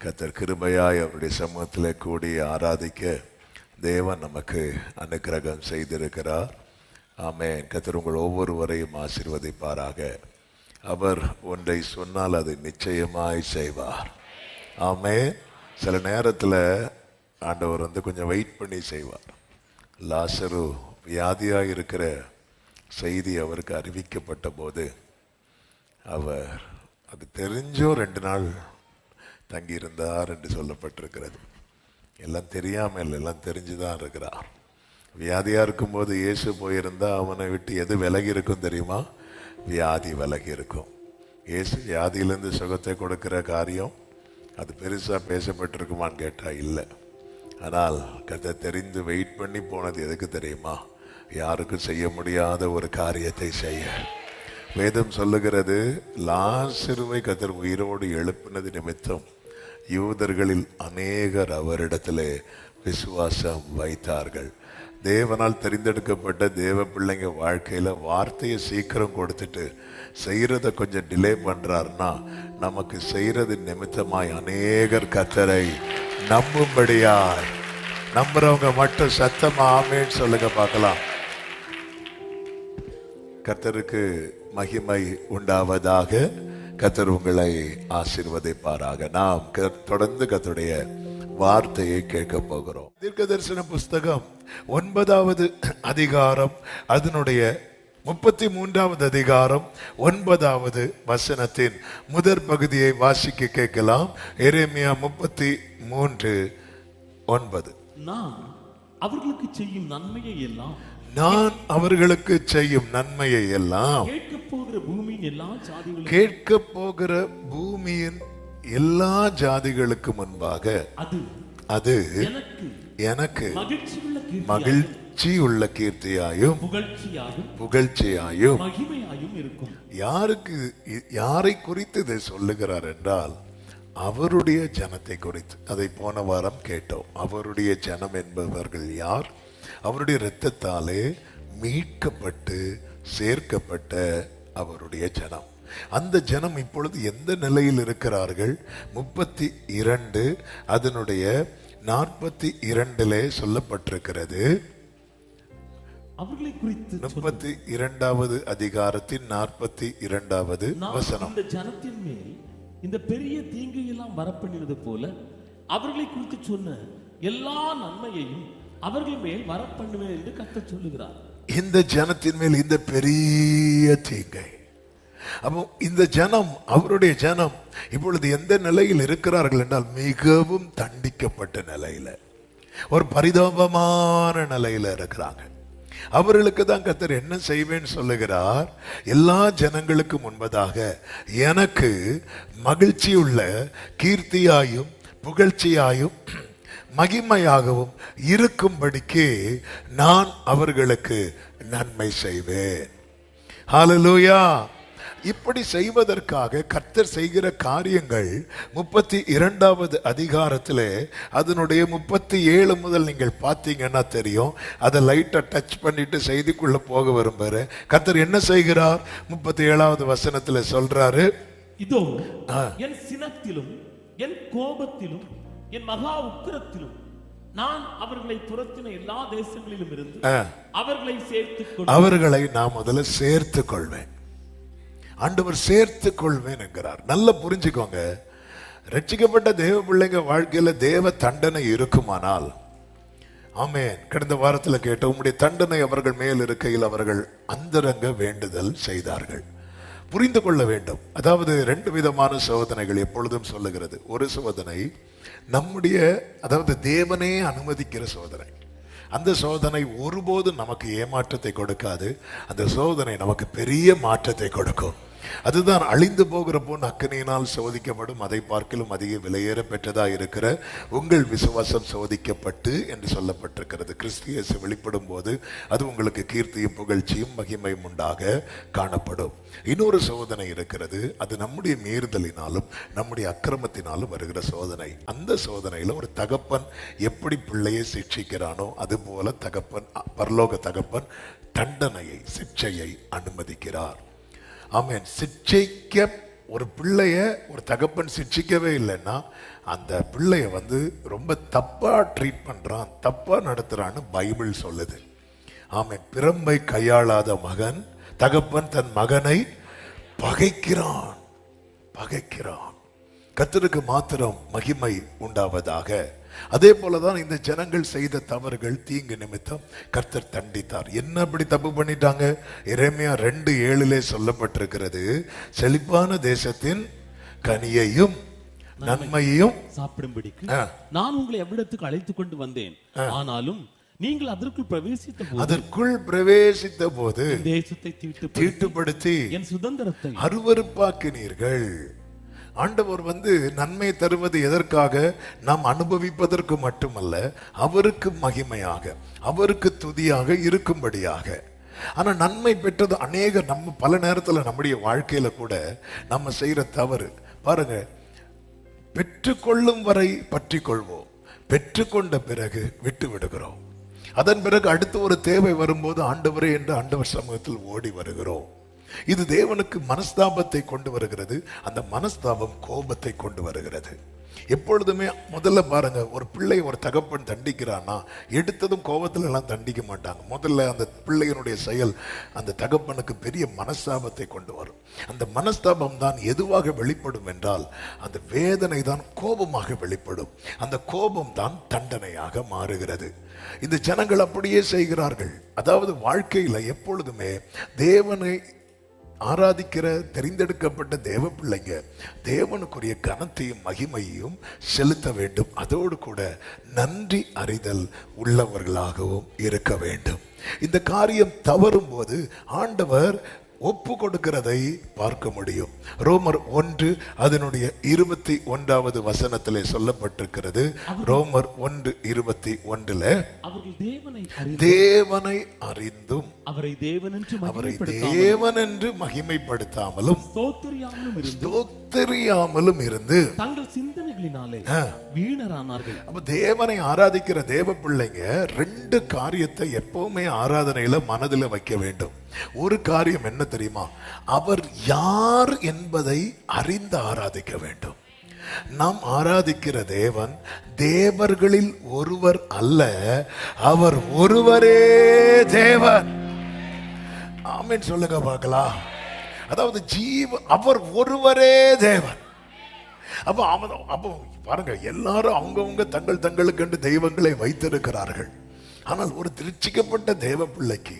கர்த்தர் கிருபையாய் அவருடைய சமூகத்தில் கூடி ஆராதிக்க தேவன் நமக்கு அனுக்கிரகம் செய்திருக்கிறார். ஆமென். கர்த்தர் உங்கள் ஒவ்வொருவரையும் ஆசீர்வதிப்பாராக. அவர் ஒன்றை சொன்னால் அதை நிச்சயமாய் செய்வார். ஆமென். சில நேரத்தில் ஆண்டவர் கொஞ்சம் வெயிட் பண்ணி செய்வார். லாசரு வியாதியாக இருக்கிற செய்தி அவருக்கு அறிவிக்கப்பட்ட போது அவர் அது தெரிஞ்சோ 2 நாள் தங்கியிருந்தார் என்று சொல்லப்பட்டிருக்கிறது. எல்லாம் தெரியாமல் எல்லாம் தெரிஞ்சுதான் இருக்கிறார். வியாதியாக இருக்கும்போது இயேசு போயிருந்தா அவனை விட்டு எது விலகி இருக்கும் தெரியுமா? வியாதி விலகி இருக்கும். இயேசு வியாதியிலேருந்து சுகத்தை கொடுக்கிற காரியம் அது பெருசாக பேசப்பட்டிருக்குமான்னு கேட்டால் இல்லை. ஆனால் கதை தெரிந்து வெயிட் பண்ணி போனது எதுக்கு தெரியுமா? யாருக்கும் செய்ய முடியாத ஒரு காரியத்தை செய்ய. வேதம் சொல்லுகிறது, லாசருவை கர்த்தர் உயிரோடு எழுப்பினது நிமித்தம் யூதர்களில் அநேகர் அவரிடத்திலே விசுவாசம் வைத்தார்கள். தேவனால் தெரிந்தெடுக்கப்பட்ட தேவ பிள்ளைங்க வாழ்க்கையில வார்த்தையை சீக்கிரம் கொடுத்துட்டு செய்யறத கொஞ்சம் டிலே பண்றாருன்னா நமக்கு செய்யறது நிமித்தமாய் அநேகர் கர்த்தரை நம்பும்படியாய். நம்புறவங்க மட்டும் சத்தமா ஆமென் சொல்லுங்க பார்க்கலாம். கர்த்தருக்கு மகிமை உண்டாவதாக. கர்த்தர் உங்களை ஆசீர்வதிப்பாராக. நாம் தொடர்ந்து கர்த்தருடைய வார்த்தையை கேட்க போகிறோம். தீர்க்கதரிசன புஸ்தகம் 9வது அதிகாரம் அதனுடைய 33வது அதிகாரம் 9வது வசனத்தின் முதற் பகுதியை வாசிக்க கேட்கலாம். எரேமியா 33:9. நான் அவர்களுக்கு செய்யும் நன்மையை எல்லாம் கேட்க போகிற பூமியின் எல்லா ஜாதிகளுக்கு முன்பாக அது எனக்கு மகிழ்ச்சி உள்ள கீர்த்தியாயும் புகழ்ச்சியாயும் இருக்கும். யாரை குறித்து இதை சொல்லுகிறார் என்றால் அவருடைய ஜனத்தை குறித்து. அதை போன வாரம் கேட்டோம். அவருடைய ஜனம் என்பவர்கள் யார்? அவருடைய இரத்தத்தாலே மீட்கப்பட்டு சேர்க்கப்பட்ட அவருடைய ஜனம். அந்த ஜனம் இப்பொழுது எந்த நிலையில் இருக்கிறார்கள்? 32 அதனுடைய 42 சொல்லப்பட்டிருக்கிறது. அவர்களை குறித்து 32வது அதிகாரத்தின் 42வது வசனம். இந்த ஜனத்தின் மேல் இந்த பெரிய தீங்கு எல்லாம் வரப்பண்ணினது போல அவர்களை குறித்து சொன்ன எல்லா நன்மையையும் அவர்கள் மேல் வரப்பண்ணுவேன் என்று கர்த்தர் சொல்லுகிறார். இந்த ஜனத்தின் மேல் இந்த பெரிய தீங்கை. அப்போ இந்த ஜனம், அவருடைய ஜனம் இப்பொழுது எந்த நிலையில் இருக்கிறார்கள் என்றால் மிகவும் தண்டிக்கப்பட்ட நிலையில, ஒரு பரிதாபமான நிலையில இருக்கிறாங்க. அவர்களுக்கு தான் கர்த்தர் என்ன செய்வேன்னு சொல்லுகிறார்? எல்லா ஜனங்களுக்கு முன்பதாக எனக்கு மகிழ்ச்சியுள்ள கீர்த்தியாயும் புகழ்ச்சியாயும் மகிமையாகவும் இருக்கும்படிக்கு நான் அவர்களுக்கு நன்மை செய்வேன். ஹல்லேலூயா. இப்படி செய்வதற்காக கர்த்தர் செய்கிற காரியங்கள் 32வது அதிகாரத்திலே அதனுடைய 37 முதல் நீங்கள் பார்த்தீங்கன்னா தெரியும். அதை லைட்டா டச் பண்ணிட்டு செய்திக்குள்ள போக வரும்பாரு. கர்த்தர் என்ன செய்கிறார்? 37வது வசனத்துல சொல்றாரு, இதோ என் சினத்திலும் என் கோபத்திலும் என் மகா உக்கிரத்திலும் நான் அவர்களை துரத்தின எல்லா தேசங்களிலும் இருந்து அவர்களை நான் முதல்ல சேர்த்துக் கொள்வேன். ஆண்டவர் சேர்த்துக் கொள்வேன் என்கிறார். நல்லா புரிஞ்சுக்கோங்க. ரட்சிக்கப்பட்ட தேவ பிள்ளைங்க வாழ்க்கையில தேவ தண்டனை இருக்குமானால், ஆமென், கடந்த வாரத்தில் கேட்ட உம்முடைய தண்டனை அவர்கள் மேல் இருக்கையில் அவர்கள் அந்தரங்க வேண்டுதல் செய்தார்கள். புரிந்து கொள்ள வேண்டும். அதாவது 2 விதமான சோதனைகள் எப்பொழுதும் சொல்லுகிறது. ஒரு சோதனை நம்முடைய, அதாவது தேவனே அனுமதிக்கிற சோதனை. அந்த சோதனை ஒருபோதும் நமக்கு ஏமாற்றத்தை கொடுக்காது. அந்த சோதனை நமக்கு பெரிய மாற்றத்தை கொடுக்கும். அதுதான் அழிந்து போகிற பொன் அக்கினியினால் சோதிக்கப்படும், அதை பார்க்கிலும் அதிக விலையேற பெற்றதா இருக்கிற உங்கள் விசுவாசம் சோதிக்கப்பட்டு என்று சொல்லப்பட்டிருக்கிறது. கிறிஸ்து இயேசு வெளிப்படும் போது அது உங்களுக்கு கீர்த்தியும் புகழ்ச்சியும் மகிமையும் உண்டாக காணப்படும். இன்னொரு சோதனை இருக்கிறது. அது நம்முடைய மீறுதலினாலும் நம்முடைய அக்கிரமத்தினாலும் வருகிற சோதனை. அந்த சோதனையில ஒரு தகப்பன் எப்படி பிள்ளையை சிக்ஷிக்கிறானோ அது போல தகப்பன், பரலோக தகப்பன் தண்டனையை, சிக்ஷையை அனுமதிக்கிறார். ஆமென். சிக்ஷிக்க ஒரு பிள்ளைய ஒரு தகப்பன் சிட்சிக்கவே இல்லைன்னா அந்த பிள்ளைய ரொம்ப தப்பா ட்ரீட் பண்றான், தப்பா நடத்துறான்னு பைபிள் சொல்லுது. ஆமென். பிரம்பை கையாளாத மகன், தகப்பன் தன் மகனை பகைக்கிறான். கர்த்தருக்கு மாத்திரம் மகிமை உண்டாவதாக. அதே போலதான் இந்த ஜனங்கள் செய்த தவறுகள், தீங்கு நிமித்தம் கர்த்தர் தண்டித்தார். என்ன அப்படி தப்பு பண்ணிட்டாங்க? எரேமியா 2:7 சொல்லப்பட்டிருக்கிறது, செழிப்பான தேசத்தின் கனியையும் நன்மையையும் சாப்பிடும்படிக்கு நான் உங்களை எவ்விடத்துக்கு அழைத்துக் கொண்டு வந்தேன், ஆனாலும் நீங்கள் அதற்குள் பிரவேசித்த போது தேசத்தை தீட்டுப்படுத்தி என் சுதந்திரத்தை அருவருப்பாக்கினீர்கள். ஆண்டவர் நன்மை தருவது எதற்காக? நாம் அனுபவிப்பதற்கு மட்டுமல்ல, அவருக்கு மகிமையாக, அவருக்கு துதியாக இருக்கும்படியாக. ஆனா நன்மை பெற்றது நம்ம பல நேரத்தில் நம்முடைய வாழ்க்கையில கூட நம்ம செய்யற தவறு பாருங்க. பெற்றுக்கொள்ளும் வரை பற்றி கொள்வோம், பெற்றுக்கொண்ட பிறகு விட்டு விடுகிறோம். அதன் பிறகு அடுத்த ஒரு தேவை வரும்போது ஆண்டவரே என்று ஆண்டவர் சமூகத்தில் ஓடி வருகிறோம். இது தேவனுக்கு மனஸ்தாபத்தை கொண்டு வருகிறது. அந்த மனஸ்தாபம் கோபத்தை கொண்டு வருகிறது. எப்பொழுதுமே முதல்ல பாருங்க, ஒரு பிள்ளை ஒரு தகப்பன் தண்டிக்கிறான்னா எடுத்ததும் கோபத்துல எல்லாம் தண்டிக்க மாட்டாங்க. முதல்ல அந்த பிள்ளையினுடைய செயல் அந்த தகப்பனுக்கு பெரிய மனஸ்தாபத்தை கொண்டு வரும். அந்த மனஸ்தாபம் தான் எதுவாக வெளிப்படும் என்றால் அந்த வேதனை தான் கோபமாக வெளிப்படும். அந்த கோபம் தான் தண்டனையாக மாறுகிறது. இந்த ஜனங்கள் அப்படியே செய்கிறார்கள். அதாவது வாழ்க்கையில எப்பொழுதுமே தேவனை ஆராதிக்கிற தெரிந்தெடுக்கப்பட்ட தேவ பிள்ளைங்க தேவனுக்குரிய கனத்தையும் மகிமையையும் செலுத்த வேண்டும். அதோடு கூட நன்றி அறிதல் உள்ளவர்களாகவும் இருக்க வேண்டும். இந்த காரியம் தவறும் போது ஆண்டவர் ஒப்பு கொடுக்கிறதை பார்க்க முடியும். ரோமர் 1 அதனுடைய 21வது வசனத்திலே சொல்லப்பட்டிருக்கிறது. ரோமர் 1:21 தேவனை அறிந்தும் அவரை தேவன் என்று மகிமைப்படுத்தாமலும் ஸ்தோத்திரியாமலும் இருந்து தங்கள் சிந்தனைகளினாலே வீணரானார்கள். அப்ப தேவனை ஆராதிக்கிற தேவ பிள்ளைங்க 2 காரியத்தை எப்பவுமே ஆராதனையில மனதில் வைக்க வேண்டும். ஒரு காரியம் என்ன தெரியுமா? அவர் யார் என்பதை அறிந்து ஆராதிக்க வேண்டும். நாம் ஆராதிக்கிற தேவன் தேவர்களில் ஒருவர் அல்ல, அவர் ஒருவரே தேவன். ஆமென் சொல்லுங்க பார்க்கலாம். அதாவது அவர் ஒருவரே தேவன். அப்போ பாருங்க, எல்லாரும் அவங்கவுங்க தங்களுக்கு தெய்வங்களை வைத்திருக்கிறார்கள். ஆனால் ஒரு திருச்சிக்கப்பட்ட தேவ பிள்ளைக்கு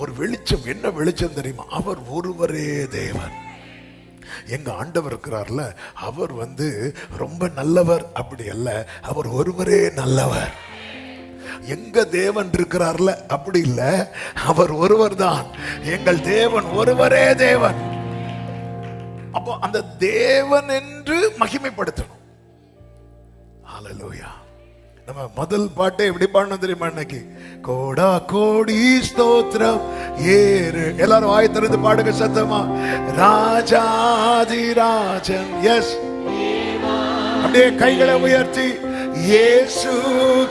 ஒரு வெளிச்சம், என்ன வெளிச்சம் தெரியுமா? அவர் ஒருவரே தேவன். எங்க ஆண்டவர் இருக்கிறார்ல, அவர் ரொம்ப நல்லவர் அப்படி அல்ல, அவர் ஒருவரே நல்லவர். எங்க தேவன் இருக்கிறார்ல அப்படி இல்ல, அவர் ஒருவர் தான். எங்கள் தேவன் ஒருவரே தேவன். அப்போ அந்த தேவன் என்று மகிமைப்படுத்தணும். ஹல்லேலூயா. நம்ம முதல் பாட்டை எப்படி பாடணும் தெரியுமா? இன்னைக்கு கோடா கோடி ஸ்தோத்திரம் ஏறு. எல்லாரும் வாய் திறந்து பாடுங்க சத்தமா. ராஜாதி ராஜன். எஸ், அப்படியே கைகளை உயர்த்தி இயேசு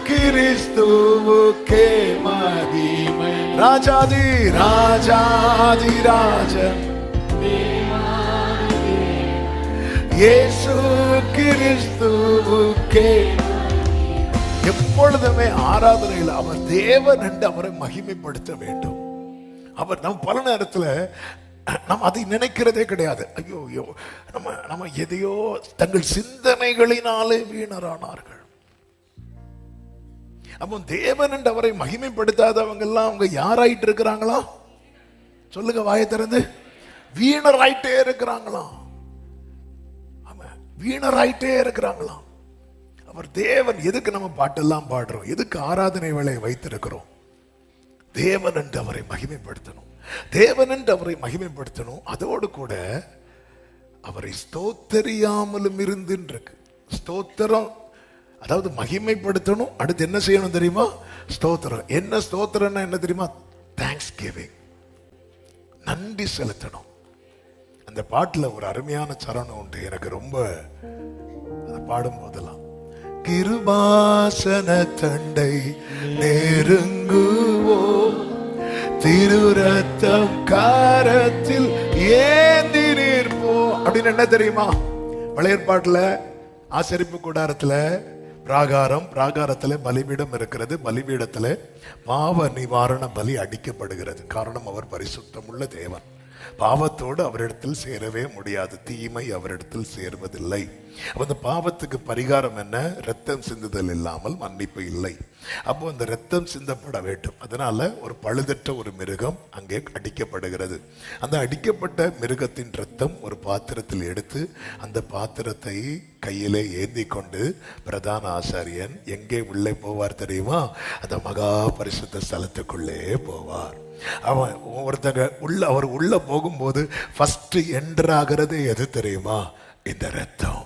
கிறிஸ்துவுக்கே மகிமை. ராஜாதி ராஜன் இயேசு கிறிஸ்துவுக்கே. எப்பொழுதுமே ஆராதனையில் அவர் தேவன் என்று அவரை மகிமைப்படுத்த வேண்டும். அவர் நம்ம பல நேரத்தில் நம்ம அதை நினைக்கிறதே கிடையாது. ஐயோ நம்ம எதையோ தங்கள் சிந்தனைகளினாலே வீணரானார்கள். அப்போ தேவன் என்று அவரை மகிமைப்படுத்தாதவங்க எல்லாம் அவங்க யாராயிட்டு இருக்கிறாங்களா? சொல்லுங்க வாயை திறந்து. வீணராயிட்டே இருக்கிறாங்களாம். ஆமா, வீணராயிட்டே இருக்கிறாங்களாம். அவர் தேவன். எதுக்கு நம்ம பாட்டெல்லாம் பாடுறோம்? எதுக்கு ஆராதனை வேளையை வைத்திருக்கிறோம்? தேவன் என்று அவரை மகிமைப்படுத்தணும். தேவன் என்று அவரை மகிமைப்படுத்தணும். அதோடு கூட அவரை ஸ்தோத்தரியாமலும் இருந்துருக்கு. ஸ்தோத்திரம் அதாவது மகிமைப்படுத்தணும். அடுத்து என்ன செய்யணும் தெரியுமா? ஸ்தோத்திரம். என்ன ஸ்தோத்திரம்னா என்ன தெரியுமா? தேங்க்ஸ் கிவிங், நன்றி செலுத்தணும். அந்த பாட்டுல ஒரு அருமையான சரணம் உண்டு, எனக்கு ரொம்ப பாடும் போதெல்லாம். கிருபாசன தண்டை நெருங்குவோம், திரு ரத்தம் காரத்தில் ஏந்தி நிற்போம். அப்படின்னு என்ன தெரியுமா? பழைய ஏற்பாட்டுல ஆசரிப்பு கூடாரத்துல பிராகாரத்துல பலிபீடம் இருக்கிறது. பலிபீடத்துல பாவ நிவாரண பலி அடிக்கப்படுகிறது. காரணம், அவர் பரிசுத்தமுள்ள தேவன். பாவத்தோடு அவரிடத்தில் சேரவே முடியாது. தீமை அவரிடத்தில் சேர்வதில்லை. அந்த பாவத்துக்கு பரிகாரம் என்ன? ரத்தம் சிந்துதல் இல்லாமல் மன்னிப்பு இல்லை. அப்போ அந்த ரத்தம் சிந்தப்பட வேண்டும். அதனால ஒரு பழுதற்ற ஒரு மிருகம் அங்கே அடிக்கப்படுகிறது. அந்த அடிக்கப்பட்ட மிருகத்தின் ரத்தம் ஒரு பாத்திரத்தில் எடுத்து அந்த பாத்திரத்தை கையிலே ஏந்தி கொண்டு பிரதான ஆசாரியன் எங்கே உள்ளே போவார் தெரியுமா? அந்த மகா பரிசுத்த ஸ்தலத்துக்குள்ளே போவார். அவன் அவர் உள்ள போகும்போது ஃபர்ஸ்ட் என்டர் ஆகிறது எது தெரியுமா? இந்த ரத்தம்.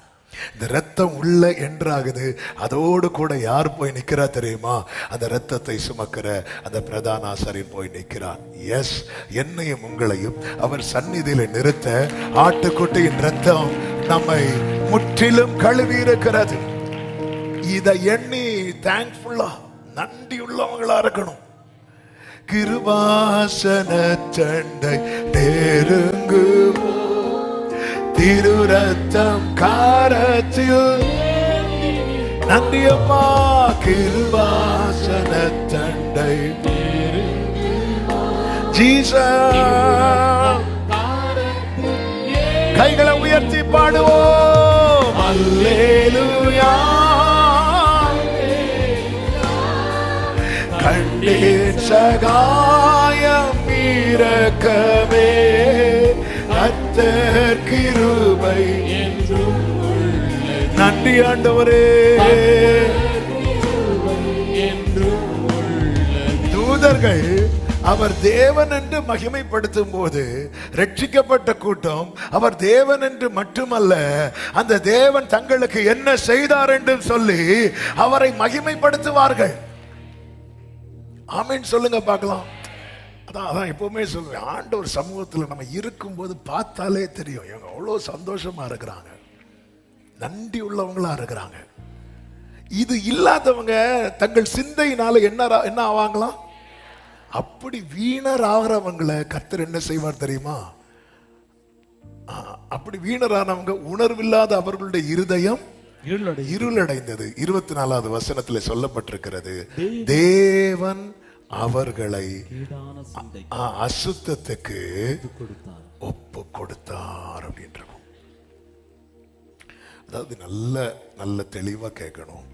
இந்த ரத்தம் உள்ள என்ட்ராகுது. அதோடு கூட யார் போய் நிக்கிறா தெரியுமா? அந்த ரத்தத்தை சுமக்கிற அந்த பிரதான ஆசாரியன் போய் நிற்கிறான். எஸ், என்னையும் உங்களையும் அவர் சந்நிதியில நிறுத்த ஆட்டுக்குட்டியின் ரத்தம் நம்மை முற்றிலும் கழுவி இருக்கிறது. இதை எண்ணி தேங்க்ஃபுல்லா, நன்றி உள்ளவங்களா இருக்கணும். கிருபாசன சண்டை நெருங்குவோம், திரு ரத்தம் காரத்தில். நன்றியம்மா. கிருபாசன சண்டை ஜீசஸ். கைகளை உயர்த்தி பாடுவோம். அல்லேலூயா. கண்டேன் சகாயம் இரக்கமே, கர்த்தர் கிருபை என்றும் உள்ளது. நன்றி ஆண்டவரே. தூதர்கள் அவர் தேவன் என்று மகிமைப்படுத்தும் போது ரட்சிக்கப்பட்ட கூட்டம் அவர் தேவன் என்று மட்டுமல்ல, அந்த தேவன் தங்களுக்கு என்ன செய்தார் என்று சொல்லி அவரை மகிமைப்படுத்துவார்கள். ஆமீன் சொல்லுங்க பார்க்கலாம். அதான் எப்பவுமே சொல்லுவேன், ஆண்டவர் சமூகத்தில் நம்ம இருக்கும்போது பார்த்தாலே தெரியும் இவங்க அவ்வளோ சந்தோஷமா இருக்கிறாங்க, நன்றி உள்ளவங்களா இருக்கிறாங்க. இது இல்லாதவங்க தங்கள் சிந்தையினால என்ன ஆவாங்களாம்? அப்படி வீணர் ஆகிறவங்களை கர்த்தர் என்ன செய்வார் தெரியுமா? அப்படி வீணரானவங்க உணர்வில்லாத அவர்களுடைய இருதயம் இருளடைந்தது. 24வது வசனத்தில் சொல்லப்பட்டிருக்கிறது, தேவன் அவர்களை அசுத்தத்துக்கு ஒப்பு கொடுத்தார் அப்படின்ற. அதாவது நல்ல தெளிவா கேட்கணும்.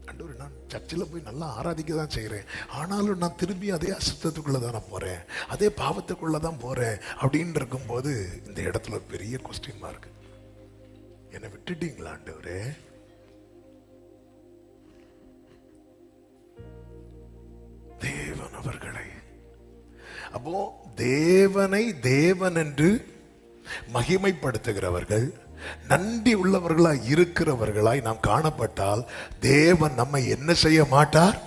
ஆண்டவரே, நான் சர்ச்சில் போய் நல்லா ஆராதிக்க தான் செய்கிறேன், ஆனாலும் நான் திரும்பி அதே அசுத்தத்துக்குள்ள தானே போறேன், அதே பாவத்துக்குள்ள தான் போறேன் அப்படின்னு இருக்கும்போது இந்த இடத்துல ஒரு பெரிய கொஸ்டின் மார்க். என்னை விட்டுட்டீங்களா ஆண்டவரே? தேவன் அவர்களை, அப்போ தேவனை தேவன் என்று மகிமைப்படுத்துகிறவர்கள், நன்றி உள்ளவர்களாய் இருக்கிறவர்களாய் நாம் காணப்பட்டால் தேவன் நம்மை என்ன செய்ய மாட்டார்?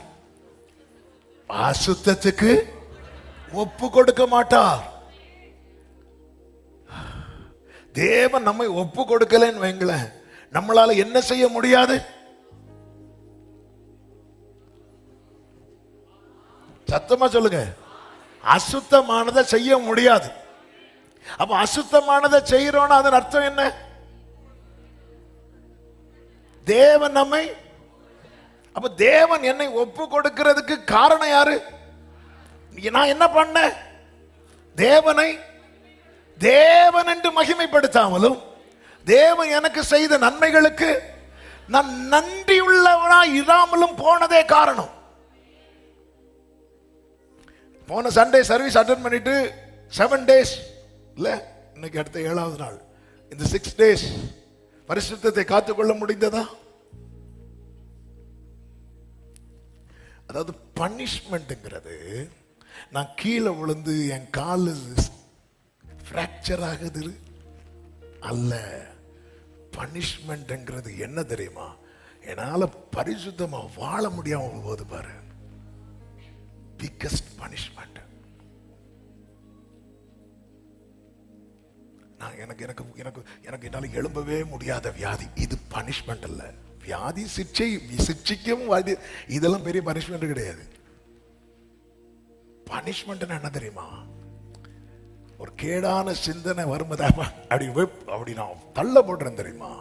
அசுத்தத்துக்கு ஒப்பு கொடுக்க மாட்டார். தேவன் நம்மை ஒப்பு கொடுக்கலன்னு வைங்களேன், நம்மளால என்ன செய்ய முடியாது? சத்தமா சொல்லுங்க, அசுத்தமானதை செய்ய முடியாது. அப்ப அசுத்தமானதை செய்யறோம்னா அதன் அர்த்தம் என்ன? தேவன் நம்மை, அப்ப தேவன் என்னை ஒப்பு கொடுக்கிறதுக்கு காரணம் யாரு? நான் என்ன பண்ண? தேவனை தேவன் என்று மகிமைப்படுத்தாமலும் தேவன் எனக்கு செய்த நன்மைகளுக்கு நான் நன்றி உள்ளவனா இராமலும் போனதே காரணம். போன சண்டே சர்வீஸ் அட்டெண்ட் பண்ணிட்டு 7 days இல்ல, இன்னைக்கு அடுத்த 7வது நாள், இந்த 6 days பரிசுத்தத்தை காத்துக்கொள்ள முடிந்ததா? அதாவது பனிஷ்மெண்ட்ங்கிறது நான் கீழே விழுந்து என் கால் பிராக்சர் ஆகுது அல்ல. பனிஷ்மெண்ட்ங்கிறது என்ன தெரியுமா? என்னால பரிசுத்தமா வாழ முடியாம போது பாரு, பிக்கஸ்ட் பனிஷ்மெண்ட். நான் எனக்கு என்னால எழும்பவே முடியாத வியாதி, இது பனிஷ்மெண்ட் அல்ல. வியாதி சிக்ஷிக்கும் இதெல்லாம் பெரிய பனிஷ்மெண்ட் கிடையாது. பனிஷ்மெண்ட் என்ன தெரியுமா? ஒரு கேடான சிந்தனை வரும்போது அப்படி நான் தள்ளப்படுறேன் தெரியுமா.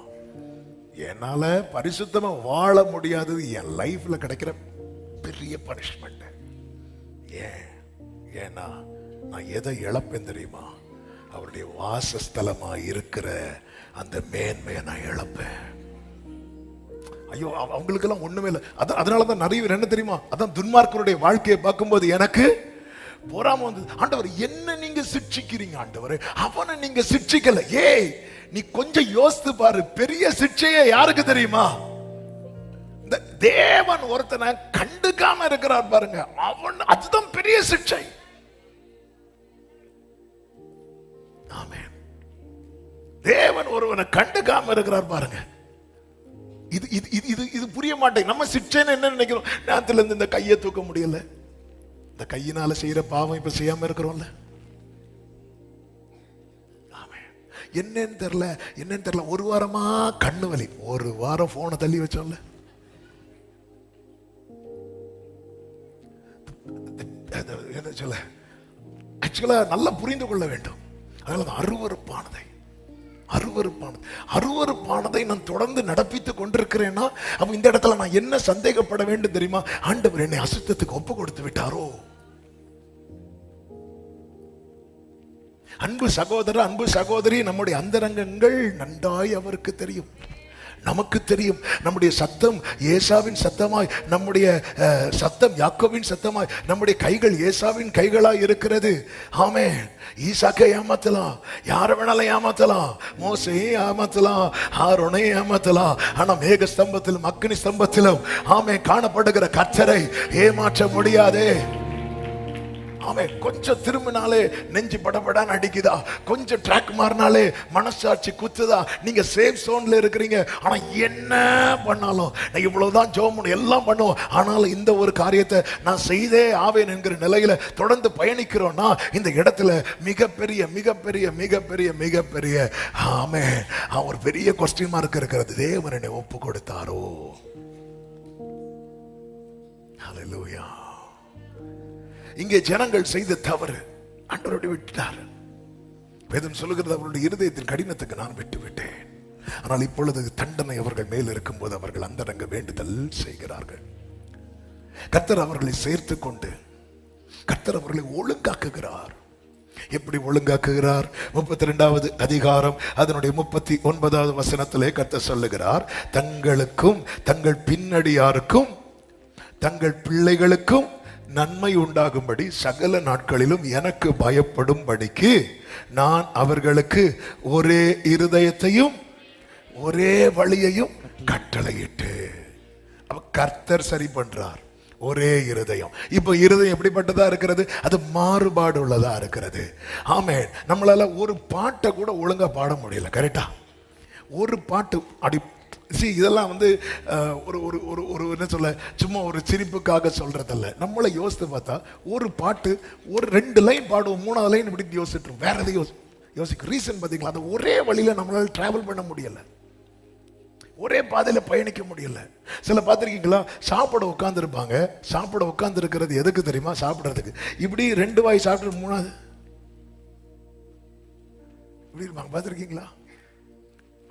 என்னால பரிசுத்தமா வாழ முடியாதது என் லைஃப்ல கிடைக்கிற பெரிய பனிஷ்மெண்ட். ஏன்னா நான் எதை இழப்பேன் தெரியுமா? அவருடைய வாசஸ்தலமா இருக்கிற அந்த மேன்மையை நான் இழப்பேன். ஐயோ, அவங்களுக்கு எல்லாம் ஒண்ணுமே இல்லை. அதனாலதான் நிறைய பேர் என்ன தெரியுமா, அதான் துன்மார்க்கருடைய வாழ்க்கையை பார்க்கும்போது எனக்கு பொறாம வந்தது. ஆண்டவர், என்ன நீங்க சிட்சிக்கிறீங்க ஆண்டவர், அவனை நீங்க சிட்சிக்கல. ஏய், நீ கொஞ்சம் யோசித்து பாரு, பெரிய சிட்சையே யாருக்கு தெரியுமா? இந்த தேவன் ஒருத்தனை கண்டுக்காம இருக்கிறார் பாருங்க, அவன் அதுதான் பெரிய சிட்சை. ஆமென். தேவன் ஒருவனை கண்டுக்காம இருக்கிறார் பாருங்க. இது இது இது இது புரிய மாட்டேங்க. நம்ம சிட்சைன்னு என்ன நினைக்கிறோம்? நேரத்துல இருந்து இந்த கையை தூக்க முடியல, இந்த கையினால செய்யற பாவம் இப்ப செய்யாம இருக்கிறோம்ல. என்னன்னு தெரியல, ஒரு வாரமா கண்ணு வலி, ஒரு வாரம் போனை தள்ளி வச்சோம்ல. என்ன சொல்ல, ஆக்சுவலா நல்லா புரிந்து கொள்ள வேண்டும். அதனால அருவருப்பானதை நான் தொடர்ந்து நடப்பித்துக் கொண்டிருக்கிறேன்னா, அப்ப இந்த இடத்துல நான் என்ன சந்தேகப்பட வேண்டும் தெரியுமா? ஆண்டவர் என்னை அசுத்தத்துக்கு ஒப்பு கொடுத்து விட்டாரோ? அன்பு சகோதர, அன்பு சகோதரி, நம்முடைய அந்தரங்கங்கள் நன்றாய் அவருக்கு தெரியும், நமக்கு தெரியும். நம்முடைய சத்தம் ஏசாவின் சத்தமாய், நம்முடைய சத்தம் யாக்கோபின் சத்தமாய், நம்முடைய கைகள் ஏசாவின் கைகளாய் இருக்கிறது. ஆமென். ஈசாக்கை ஏமாத்தலாம், யாரை வேணாலும் ஏமாத்தலாம், மோசையை ஏமாத்தலாம், ஆரோனை ஏமாத்தலாம். ஆனா மேக ஸ்தம்பத்திலும் அக்னி ஸ்தம்பத்திலும் ஆமென் காணப்படுகிற கர்த்தரை ஏமாற்ற முடியாதே. ஆமென். கொஞ்சம் திரும்பினாலே நெஞ்சு படபடான்னு அடிக்குதா, கொஞ்சம் ட்ராக் மாறினாலே மனசாட்சி குத்துதா. நீங்க சேஃப் சோன்ல இருக்கிறீங்க. ஆனா என்ன பண்ணாலும், நான் இவ்வளவுதான் ஜெபம் எல்லாம் பண்ணுவோம், ஆனாலும் இந்த ஒரு காரியத்தை நான் செய்தே ஆவேன் என்கிற நிலையில தொடர்ந்து பயணிக்கிறோம்னா, இந்த இடத்துல மிகப்பெரிய மிகப்பெரிய மிகப்பெரிய மிகப்பெரிய ஆமென் ஒரு பெரிய கொஸ்டின் மார்க் இருக்கிறது. தேவன் என்னை ஒப்பு கொடுத்தாரோ? ஹல்லேலூயா. இங்கே ஜனங்கள் செய்த தவறு ஆண்டவரை விட்டார். வேதம் சொல்லுகிறது, அவருடைய இருதயத்தின் கடினத்துக்கு நான் விட்டு விட்டேன். ஆனால் இப்பொழுது தண்டனை அவர்கள் மேல் இருக்கும் போது அவர்கள் அந்தரங்க வேண்டுதல் செய்கிறார்கள். கர்த்தர் அவர்களை சேர்த்து கொண்டு கர்த்தர் அவர்களை ஒழுங்காக்குகிறார். எப்படி ஒழுங்காக்குகிறார்? 32வது அதிகாரம் அதனுடைய 39வது வசனத்திலே கர்த்தர் சொல்லுகிறார், தங்களுக்கும் தங்கள் பின்னடியாருக்கும் தங்கள் பிள்ளைகளுக்கும் நன்மை உண்டாகும்படி சகல நாட்களிலும் எனக்கு பயப்படும்படிக்கு நான் அவர்களுக்கு ஒரே இருதயத்தையும் ஒரே வழியையும் கட்டளையிட்டு. கர்த்தர் சரி பண்றார். ஒரே இருதயம். இப்போ இருதயம் எப்படிப்பட்டதா இருக்கிறது? அது மாறுபாடு உள்ளதா இருக்கிறது. ஆமென். நம்மளால ஒரு பாட்டை கூட ஒழுங்கா பாட முடியல. கரெக்டா? ஒரு பாட்டு அடி இதெல்லாம் வந்து ஒரு ஒரு ஒரு ஒரு என்ன சொல்ல, சும்மா ஒரு சிரிப்புக்காக சொல்றதல்ல. நம்மளை யோசித்து பார்த்தா ஒரு பாட்டு ஒரு 2 லைன் பாடுவோம், 3வது லைன் இப்படி யோசிச்சுட்டு வேற எதையும் யோசிக்கும். ரீசன் பார்த்தீங்களா? அது ஒரே வழியில நம்மளால டிராவல் பண்ண முடியல, ஒரே பாதையில பயணிக்க முடியல. சில பார்த்துருக்கீங்களா, சாப்பிட உட்கார்ந்துருப்பாங்க. சாப்பிட உட்கார்ந்து இருக்கிறது எதுக்கு தெரியுமா? சாப்பிட்றதுக்கு. இப்படி 2 வாய் சாப்பிட்டு 3வது இப்படி இருப்பாங்க. பார்த்துருக்கீங்களா?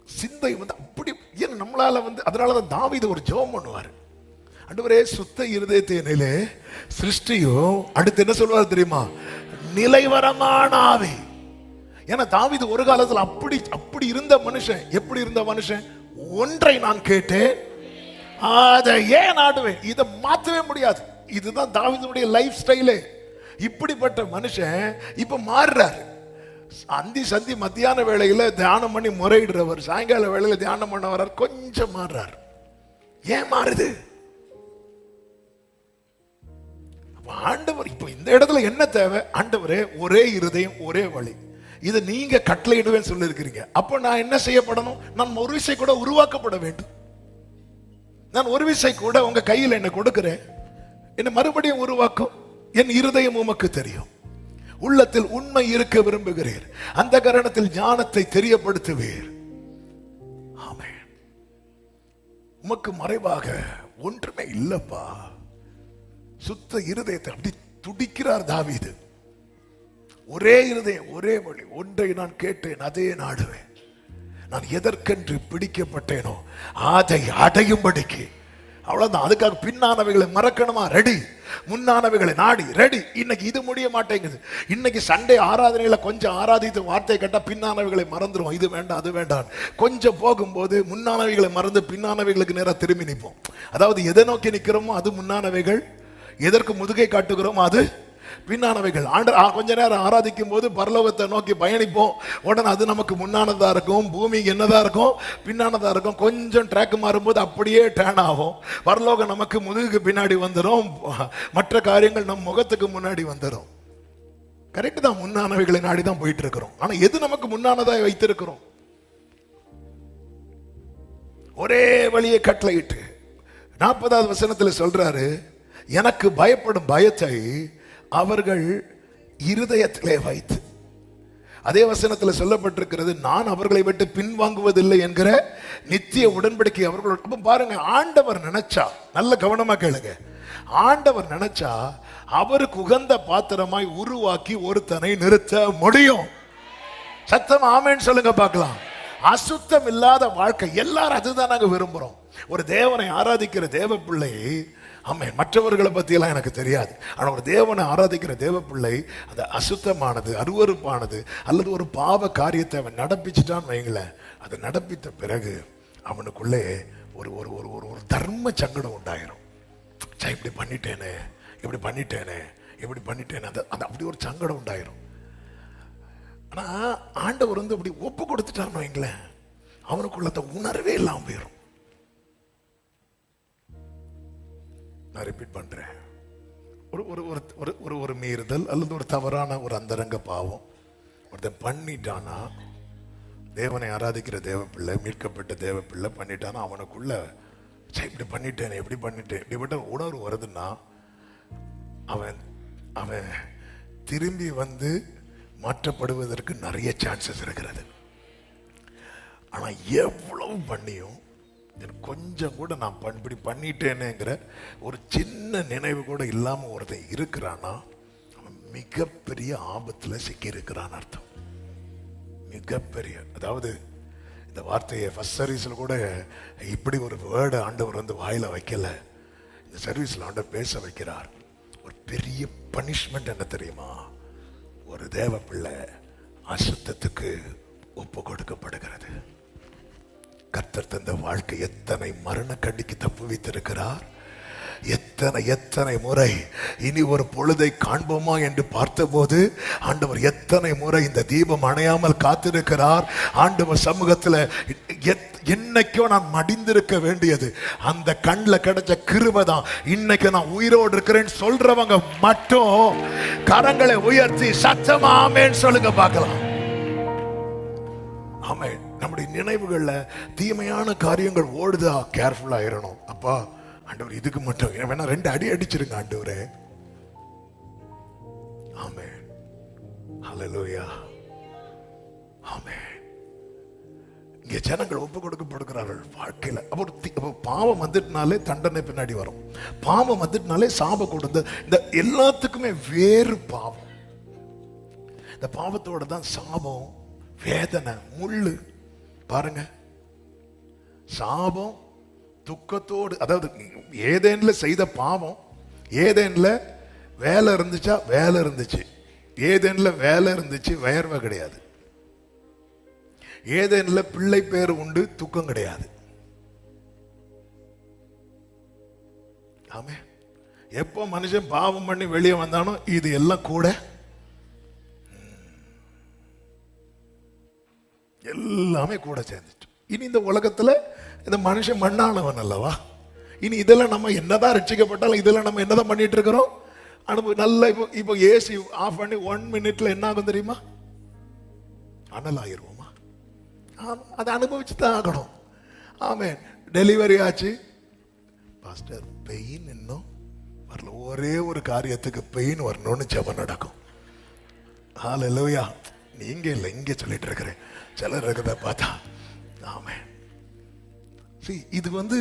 சிந்தை வந்து அப்படி. ஏன் நம்மளால வந்து, அதனாலதான் தாவீது ஒரு ஜெபம் பண்ணுவார், ஆண்டவரே சுத்த இருதயத்தை என்னிலே சிருஷ்டியும், அடுத்து என்ன சொல்வார் தெரியுமா? நிலைவரமான ஆவி. ஏன்னா தாவீது ஒரு காலத்துல அப்படி அப்படி இருந்த மனுஷன். எப்படி இருந்த மனுஷன்? ஒன்றை நான் கேட்டேன், அதை ஏன் ஆடுவேன், இதை மாற்றவே முடியாது. இதுதான் தாவீதுடைய லைஃப் ஸ்டைலே. இப்படிப்பட்ட மனுஷன் இப்ப மாறுறாரு. அந்தி சந்தி மத்தியான வேளையில தியானம் பண்ணி முறையிடுறவர் சாயங்கால வேளையில தியானம் பண்ண வர்றார், கொஞ்சம் மாறுறார். ஏன் மாறுது? ஆண்டவர் இப்ப இந்த இடத்துல என்ன தேவை? ஆண்டவரே ஒரே இருதயம் ஒரே வழி, இதை நீங்க கட்டளையிடுவேன்னு சொல்லி இருக்கிறீங்க. அப்ப நான் என்ன செய்யப்படணும்? நான் ஒரு விசை கூட உருவாக்கப்பட வேண்டும். நான் ஒரு விசை கூட உங்க கையில் என்ன கொடுக்கிறேன், என்ன மறுபடியும் உருவாக்கும். என் இருதயம் உமக்கு தெரியும். உள்ளத்தில் உண்மை இருக்க விரும்புகிறீர், அந்த கரணத்தில் ஞானத்தை தெரியப்படுத்துவீர். ஆமென். உமக்கு மறைவாக ஒன்றுமே இல்லப்பா. சுத்த இருதயத்தை அப்படி துடிக்கிறார் தாவீது. ஒரே இருதயம், ஒரே மொழி. ஒன்றை நான் கேட்டேன், அதே நாடுவேன். நான் எதற்கென்று பிடிக்கப்பட்டேனோ அதை அடையும்படிக்கு. அவ்வளவுதான். அதுக்காக பின்னானவைகளை மறக்கணுமா? ரெடி. முன்னானவைகளை நாடி ரெடி. இன்னைக்கு இது முடிய மாட்டேங்குது. இன்னைக்கு சண்டே ஆராதனையில கொஞ்சம் ஆராதித்து வார்த்தை கேட்டா பின்னானவைகளை மறந்துடும். இது வேண்டாம், அது வேண்டாம். கொஞ்சம் போகும்போது முன்னானவைகளை மறந்து பின்னானவைகளுக்கு நேரா திரும்பி நிற்போம். அதாவது எதை நோக்கி நிற்கிறோமோ அது முன்னானவைகள், எதற்கு முதுகை காட்டுகிறோமோ அது பின்னானவைகள். கொஞ்ச நேரம் ஆராதிக்கும் போது பரலோகத்தை நோக்கி பயணிப்போம். உடனே அது நமக்கு முன்னானதா இருக்கும். பூமி என்னதா இருக்கும்? பின்னானதா இருக்கும். கொஞ்சம் ட்ராக் மாறும்போது அப்படியே டேர்ன் ஆகும். பரலோகம் நமக்கு முதுகுக்கு பின்னாடி வந்துடும். மற்ற காரியங்கள் நம் முகத்துக்கு முன்னாடி வந்துடும். கரெக்ட் தான். முன்னானவைகளை நாடி தான் போயிட்டு இருக்கிறோம். ஆனா எது நமக்கு முன்னானதாய் வைத்திருக்கிறோம்? ஒரே வழியை கட்டளையிட்டு 40வது வசனத்தில் சொல்றாரு, எனக்கு பயப்படும் பயத்தை அவர்கள் இருதயத்திலே வைத்து. அதே வசனத்தில் சொல்லப்பட்டிருக்கிறது, நான் அவர்களை விட்டு பின்வாங்குவதில்லை என்கிற நித்திய உடன்படிக்கை அவர்களோட. அப்ப பாருங்க, ஆண்டவர் நினைச்சா, நல்ல கவனமா கேளுங்க, ஆண்டவர் நினைச்சா அவருக்கு உகந்த பாத்திரமாய் உருவாக்கி ஒருத்தனை நிறுத்த முடியும். சத்தம் ஆமென் சொல்லுங்க பார்க்கலாம். அசுத்தம் இல்லாத வாழ்க்கை. எல்லாரும் அதுதான் நாங்க விரும்புறோம். ஒரு தேவனை ஆராதிக்கிற தேவ பிள்ளை, ஆமே, மற்றவர்களை பற்றியெல்லாம் எனக்கு தெரியாது. ஆனால் ஒரு தேவனை ஆராதிக்கிற தேவ பிள்ளை அது அசுத்தமானது, அருவருப்பானது அல்லது ஒரு பாவ காரியத்தை அவன் நடப்பிச்சுட்டான்னு வைங்களேன், அதை நடப்பித்த பிறகு அவனுக்குள்ளே ஒரு ஒரு ஒரு ஒரு ஒரு தர்ம சங்கடம் உண்டாயிரும். இப்படி பண்ணிட்டேனே, இப்படி பண்ணிட்டேனே, இப்படி பண்ணிட்டேனே, அது அப்படி ஒரு சங்கடம் உண்டாயிரும். ஆனால் ஆண்டவர் வந்து அப்படி ஒப்பு கொடுத்துட்டான்னு வைங்களேன், அவனுக்குள்ள அந்த உணர்வே இல்லாமல் போயிடும். நான் ரிப்பீட் பண்றேன். ஒரு ஒரு ஒரு ஒரு ஒரு மீறுதல் அல்லது ஒரு தவறான ஒரு அந்தரங்க பாவம் ஒருத்தன் பண்ணிட்டானா, தேவனை ஆராதிக்கிற தேவ பிள்ளை, மீட்கப்பட்ட தேவ பிள்ளை பண்ணிட்டானா, அவனுக்குள்ள இப்படி பண்ணிட்டேன், எப்படி பண்ணிட்டேன், இப்படிப்பட்ட உணர்வு வருதுன்னா அவன் அவன் திரும்பி வந்து மாற்றப்படுவதற்கு நிறைய சான்சஸ் இருக்கிறது. ஆனா எவ்வளவு பண்ணியும் கொஞ்சம் கூட நான் இப்படி பண்ணிட்டேனேங்கிற ஒரு சின்ன நினைவு கூட இல்லாம ஒருத்தன் இருக்கிறான்னா அவன் மிகப்பெரிய ஆபத்துல சிக்கி இருக்கிறான் அர்த்தம். மிகப்பெரிய, அதாவது இந்த வார்த்தையை ஃபர்ஸ்ட் சர்வீஸ்ல கூட இப்படி ஒரு வேர்டு ஆண்டவர் வந்து வாயில வைக்கல. இந்த சர்வீஸ்ல ஆண்டவர் பேச வைக்கிறார். ஒரு பெரிய பனிஷ்மெண்ட் என்ன தெரியுமா? ஒரு தேவ பிள்ளை அசுத்தத்துக்கு ஒப்பு கொடுக்கப்படுகிறது. கர்த்தர் தந்த வாழ்க்கை எத்தனை மரண கண்டிக்கு தப்பு வைத்திருக்கிறார். எத்தனை எத்தனை முறை இனி ஒரு பொழுதை காண்போமா என்று பார்த்தபோது ஆண்டவர் எத்தனை முறை இந்த தீபம் அணையாமல் காத்திருக்கிறார். ஆண்டவர் சமூகத்தில் என்னைக்கோ நான் மடிந்திருக்க வேண்டியது அந்த கண்ணில் கிடைச்ச கிருபை தான். இன்னைக்கு நான் உயிரோடு இருக்கிறேன்னு சொல்றவங்க மட்டும் கரங்களை உயர்த்தி சத்தமா ஆமென் சொல்லுங்க பார்க்கலாம். ஆமென். நம்முடைய நினைவுகள்ல தீமையான காரியங்கள் ஓடுதா, கேர்ஃபுல்லா இருக்கணும். அப்பா ஆண்டவர் இதுக்கு மட்டும் வேணா 2 அடி அடிச்சிருங்க ஆண்டவரே. ஆமென். ஹல்லேலூயா. ஆமென். இங்க ஜனங்கள் ஒப்பு கொடுக்கப்படுகிறார்கள் வாழ்க்கையில. அப்போ பாவம் வந்துட்டுனாலே தண்டனை பின்னாடி வரும். பாவம் வந்துட்டுனாலே சாபம் கொடுத்து இந்த எல்லாத்துக்குமே வேறு பாவம். இந்த பாவத்தோட தான் சாபம், வேதனை, முள்ளு. பாருங்க, சாபம் துக்கத்தோடு, அதாவது ஏதேன்ல செய்த பாவம், ஏதேன்ல வேலை இருந்துச்சா, வேலை இருந்துச்சு. ஏதேன்ல வேலை இருந்துச்சு, வேர்வை கிடையாது. ஏதேன்ல பிள்ளை பேர் உண்டு, துக்கம் கிடையாது. ஆமே. எப்போ மனுஷன் பாவம் பண்ணி வெளியே வந்தானோ இது எல்லாம் கூட எல்லாமே கூட சேர்ந்துட்டு. இனி இந்த உலகத்துல இந்த மனுஷன் மண்ணானவன் அல்லவா? இனி இதெல்லாம் நம்ம என்னதான் ரட்சிக்கப்பட்டாலும் இதெல்லாம் நம்ம என்னதான் பண்ணிட்டு இருக்கிறோம்? நல்ல இப்போ ஏசி ஆஃப் பண்ணி 1 மினிட்ல என்ன ஆகும் தெரியுமா? அனல் ஆயிருவோமா? அதை அனுபவிச்சு தான் ஆகணும். ஆமே. டெலிவரி ஆச்சு, பாஸ்டர் பெயின் இன்னும் வரல. ஒரே ஒரு காரியத்துக்கு பெயின் வரணும்னு ஜெபம் நடக்கும். ஹல்லேலூயா. நீங்க இல்லை, இங்கே சொல்லிட்டு இருக்கிறேன். சிலர் இருக்கிறத பார்த்தா ஆமே. இது வந்து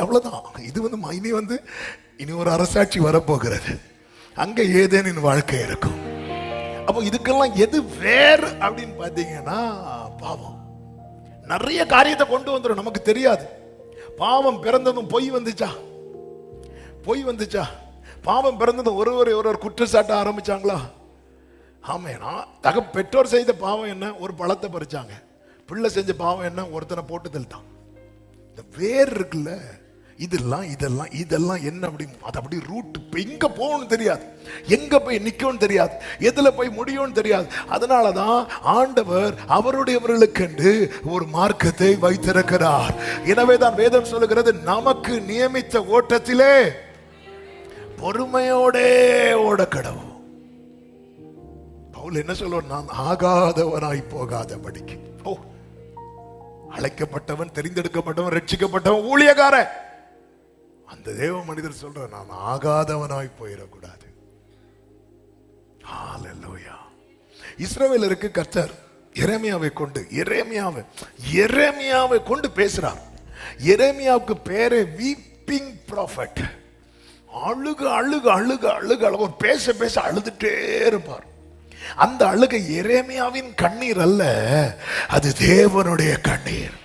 அவ்வளவுதான். இது வந்து இனி ஒரு அரசாட்சி வரப்போகிறது. அங்க ஏதேனின் வாழ்க்கை இருக்கும். அப்போ இதுக்கெல்லாம் எது வேறு அப்படின்னு பாத்தீங்கன்னா பாவம். நிறைய காரியத்தை கொண்டு வந்துடும், நமக்கு தெரியாது. பாவம் பிறந்ததும் பொய் வந்துச்சா? பொய் வந்துச்சா? பாவம் பிறந்ததும் ஒருவர் குற்றச்சாட்ட ஆரம்பிச்சாங்களா? ஆமேனா, பெற்றோர் செய்த பாவம் என்ன? ஒரு பழத்தை பறிச்சாங்க. பிள்ளை செஞ்ச பாவம் என்ன? ஒருத்தனை போட்டு தள்ளிட்டான். இந்த வேர் இருக்குல்ல, இதெல்லாம் என்ன அப்படி, அது அப்படி ரூட் எங்க போகணும்னு தெரியாது, எங்க போய் நிக்கணும்னு தெரியாது, எதுல போய் முடியும்னு தெரியாது. அதனாலதான் ஆண்டவர் அவருடையவர்களுக்கு ஒரு மார்க்கத்தை வைத்திருக்கிறார். எனவேதான் வேதம் சொல்லுகிறது, நமக்கு நியமித்த ஓட்டத்திலே பொறுமையோடே ஓட கடவும். பவுல் என்ன சொல்லுவார்? நான் ஆகாதவனாய் போகாதபடிக்கு. அழைக்கப்பட்டவன், தெரிந்தெடுக்கப்பட்டவன், ரட்சிக்கப்பட்டவன், ஊழியக்காரன். அந்த தேவ மனிதர் சொல்ற, நான் ஆகாதவனாய் போயிடக்கூடாது. ஹல்லேலூயா. இஸ்ரவேலருக்கு கர்த்தர் எரேமியாவை கொண்டு பேசுறார். எரேமியாவுக்கு பேரே வீப்பிங் ப்ராஃபட். அழுக பேச அழுதுட்டே இருப்பார். அந்த அழுகை எரேமியாவின் கண்ணீர் அல்ல, அது தேவனுடைய கண்ணீர்.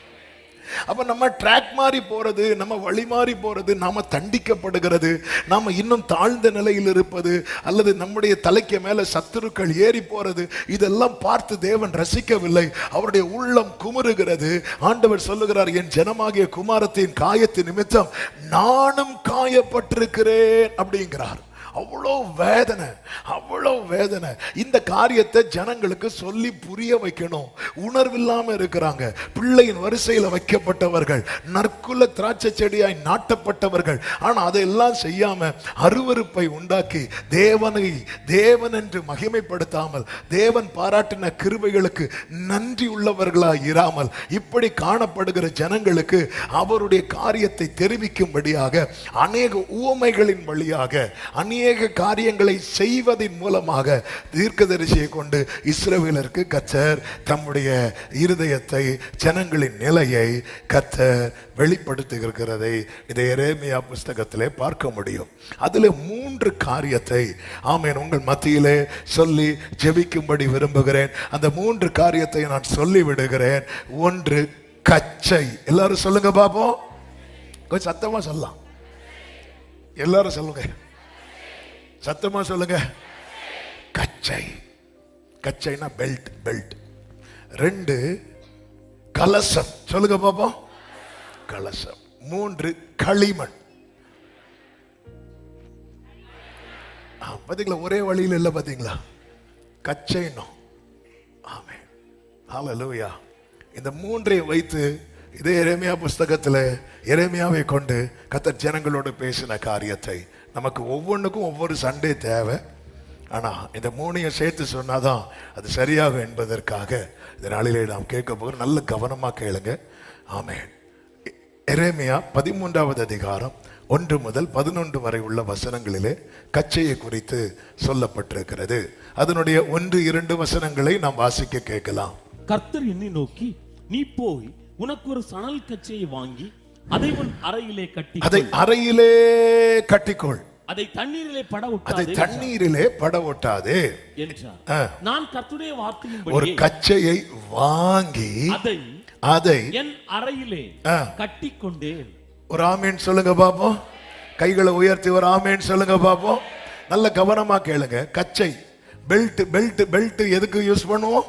அப்ப நம்ம ட்ராக் மாறி போறது, நம்ம வழி மாறி போறது, நாம தண்டிக்கப்படுகிறது, நாம இன்னும் தாழ்ந்த நிலையில் இருப்பது, அல்லது நம்முடைய தலைக்கு மேல சத்துருக்கள் ஏறி போறது, இதெல்லாம் பார்த்து தேவன் ரசிக்கவில்லை. அவருடைய உள்ளம் குமுறுகிறது. ஆண்டவர் சொல்லுகிறார், என் ஜனமாகிய குமாரத்தின் காயத்தின் நிமித்தம் நானும் காயப்பட்டிருக்கிறேன் அப்படிங்கிறார். அவ்வளோ வேதனை. இந்த காரியத்தை ஜனங்களுக்கு சொல்லி புரிய வைக்கணும். உணர்வில்லாம இருக்கிறாங்க. பிள்ளையின் வரிசையில் வைக்கப்பட்டவர்கள், நற்குல திராட்சை செடியாய் நாட்டப்பட்டவர்கள். ஆனா அதையெல்லாம் செய்யாம அருவருப்பை உண்டாக்கி தேவன் என்று மகிமைப்படுத்தாமல், தேவன் பாராட்டின கிருபைகளுக்கு நன்றி உள்ளவர்களாய் இராமல், இப்படி காணப்படுகிற ஜனங்களுக்கு அவருடைய காரியத்தை தெரிவிக்கும்படியாக அநேக உவமைகளின் வழியாக, அநேக காரியங்களை செய்வதின் மூலமாக தீர்க்கதரிசியை கொண்டு இஸ்ரவேலருக்கு கர்த்தர் தம்முடைய இருதயத்தை, ஜனங்களின் நிலையை கர்த்தர் வெளிப்படுத்துகிறதை இந்த எரேமியா புஸ்தகத்திலே பார்க்க முடியும். அதில் 3 காரியத்தை ஆமென் உங்கள் மத்தியிலே சொல்லி ஜெபிக்கும்படி விரும்புகிறேன். அந்த 3 காரியத்தை நான் சொல்லி விடுகிறேன். 1, கச்சை. எல்லாரும் சொல்லுங்க பாப்போம். கொஞ்சம் சத்தமா சொல்லலாம். எல்லாரும் சொல்லுங்க, சத்தமா சொல்லுங்க. கச்சை. கச்சைனா பெல்ட். 2, கலசம். சொல்லுங்க பாப்போம். கலசம். 3, களிமண். பாத்தீங்களா, ஒரே வழியில் இல்லை. பாத்தீங்களா, கச்சைன்னும். ஆமென், ஹல்லேலூயா. இந்த 3ஐயும் வைத்து இதே எரேமியா புஸ்தகத்தில் எரேமியாவை கொண்டு கர்த்தர் ஜனங்களோடு பேசின காரியத்தை, நமக்கு ஒவ்வொன்றுக்கும் ஒவ்வொரு சண்டே தேவை. ஆனால் இந்த 3ஐயும் சேர்த்து சொன்னாதான் அது சரியாகும் என்பதற்காக இந்த நாளிலே நாம் கேட்க போகிறோம். நல்ல கவனமாக கேளுங்க. ஆமென். எரேமியா 13வது அதிகாரம் 1 முதல் 11 வரை உள்ள வசனங்களிலே கச்சையை குறித்து சொல்லப்பட்டிருக்கிறது. அதனுடைய 1, 2 வசனங்களை நாம் வாசிக்க கேட்கலாம். கர்த்தர் என்னை நோக்கி, நீ போய் உனக்கு ஒரு சணல் கச்சையை வாங்கி அதை உன் அறையிலே கட்டிக்கொள். அதை தண்ணீரிலே பட ஒட்டாதே என்றார். நான் கர்த்தருடைய வார்த்தையின்படி ஒரு கச்சையை வாங்கி அதை என் அறையிலே கட்டிக்கொண்டேன். ஒரு ஆமேன் சொல்லுங்க பாப்போம். கைகளை உயர்த்தி ஒரு ஆமேன் சொல்லுங்க பாப்போம். நல்ல கவனமா கேளுங்க. கச்சை, பெல்ட் எதுக்கு யூஸ் பண்ணுவோம்?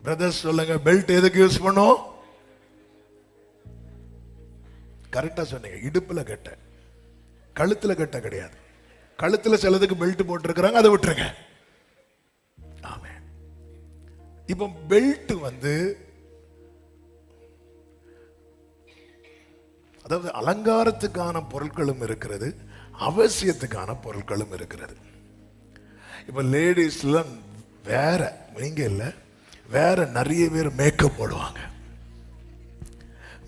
பிரதர்ஸ் சொல்லுங்க, பெல்ட் எதுக்கு யூஸ் பண்ணுவோம்? கரெக்டா சொன்னீங்க. இடுப்புல கட்ட, கழுத்துல கட்ட கிடையாது. கழுத்துல சிலதுக்கு பெல்ட் போட்டிருக்கிறாங்க, அதை விட்டுருங்க. ஆமென். இப்போ பெல்ட் அதாவது அலங்காரத்துக்கான பொருட்களும் இருக்கிறது, அவசியத்துக்கான பொருட்களும் இருக்கிறது. இப்போ லேடிஸ்லாம் வேற, நீங்க இல்லை, வேற நிறைய பேர் மேக்கப் போடுவாங்க.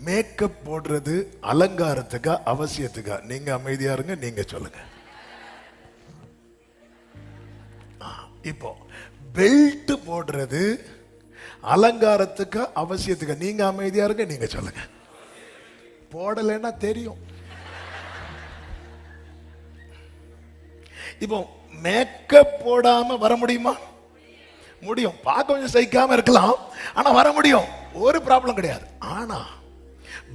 மேக்கப் போடுறது அலங்காரத்துக்கா அவசியத்துக்கா? நீங்க அமைதியா இருங்க, நீங்க சொல்லுங்க. இப்போ பெல்ட் போடுறது அலங்காரத்துக்கா அவசியத்துக்கா? நீங்க அமைதியா இருங்க, நீங்க சொல்லுங்க. போடலைன்னா தெரியும். இப்போ மேக்கப் போடாம வர முடியுமா? முடியும். பார்க்க கொஞ்சம் சகிக்காம இருக்கலாம், ஆனா வர முடியும். ஒரு ப்ராப்ளம் கிடையாது. ஆனா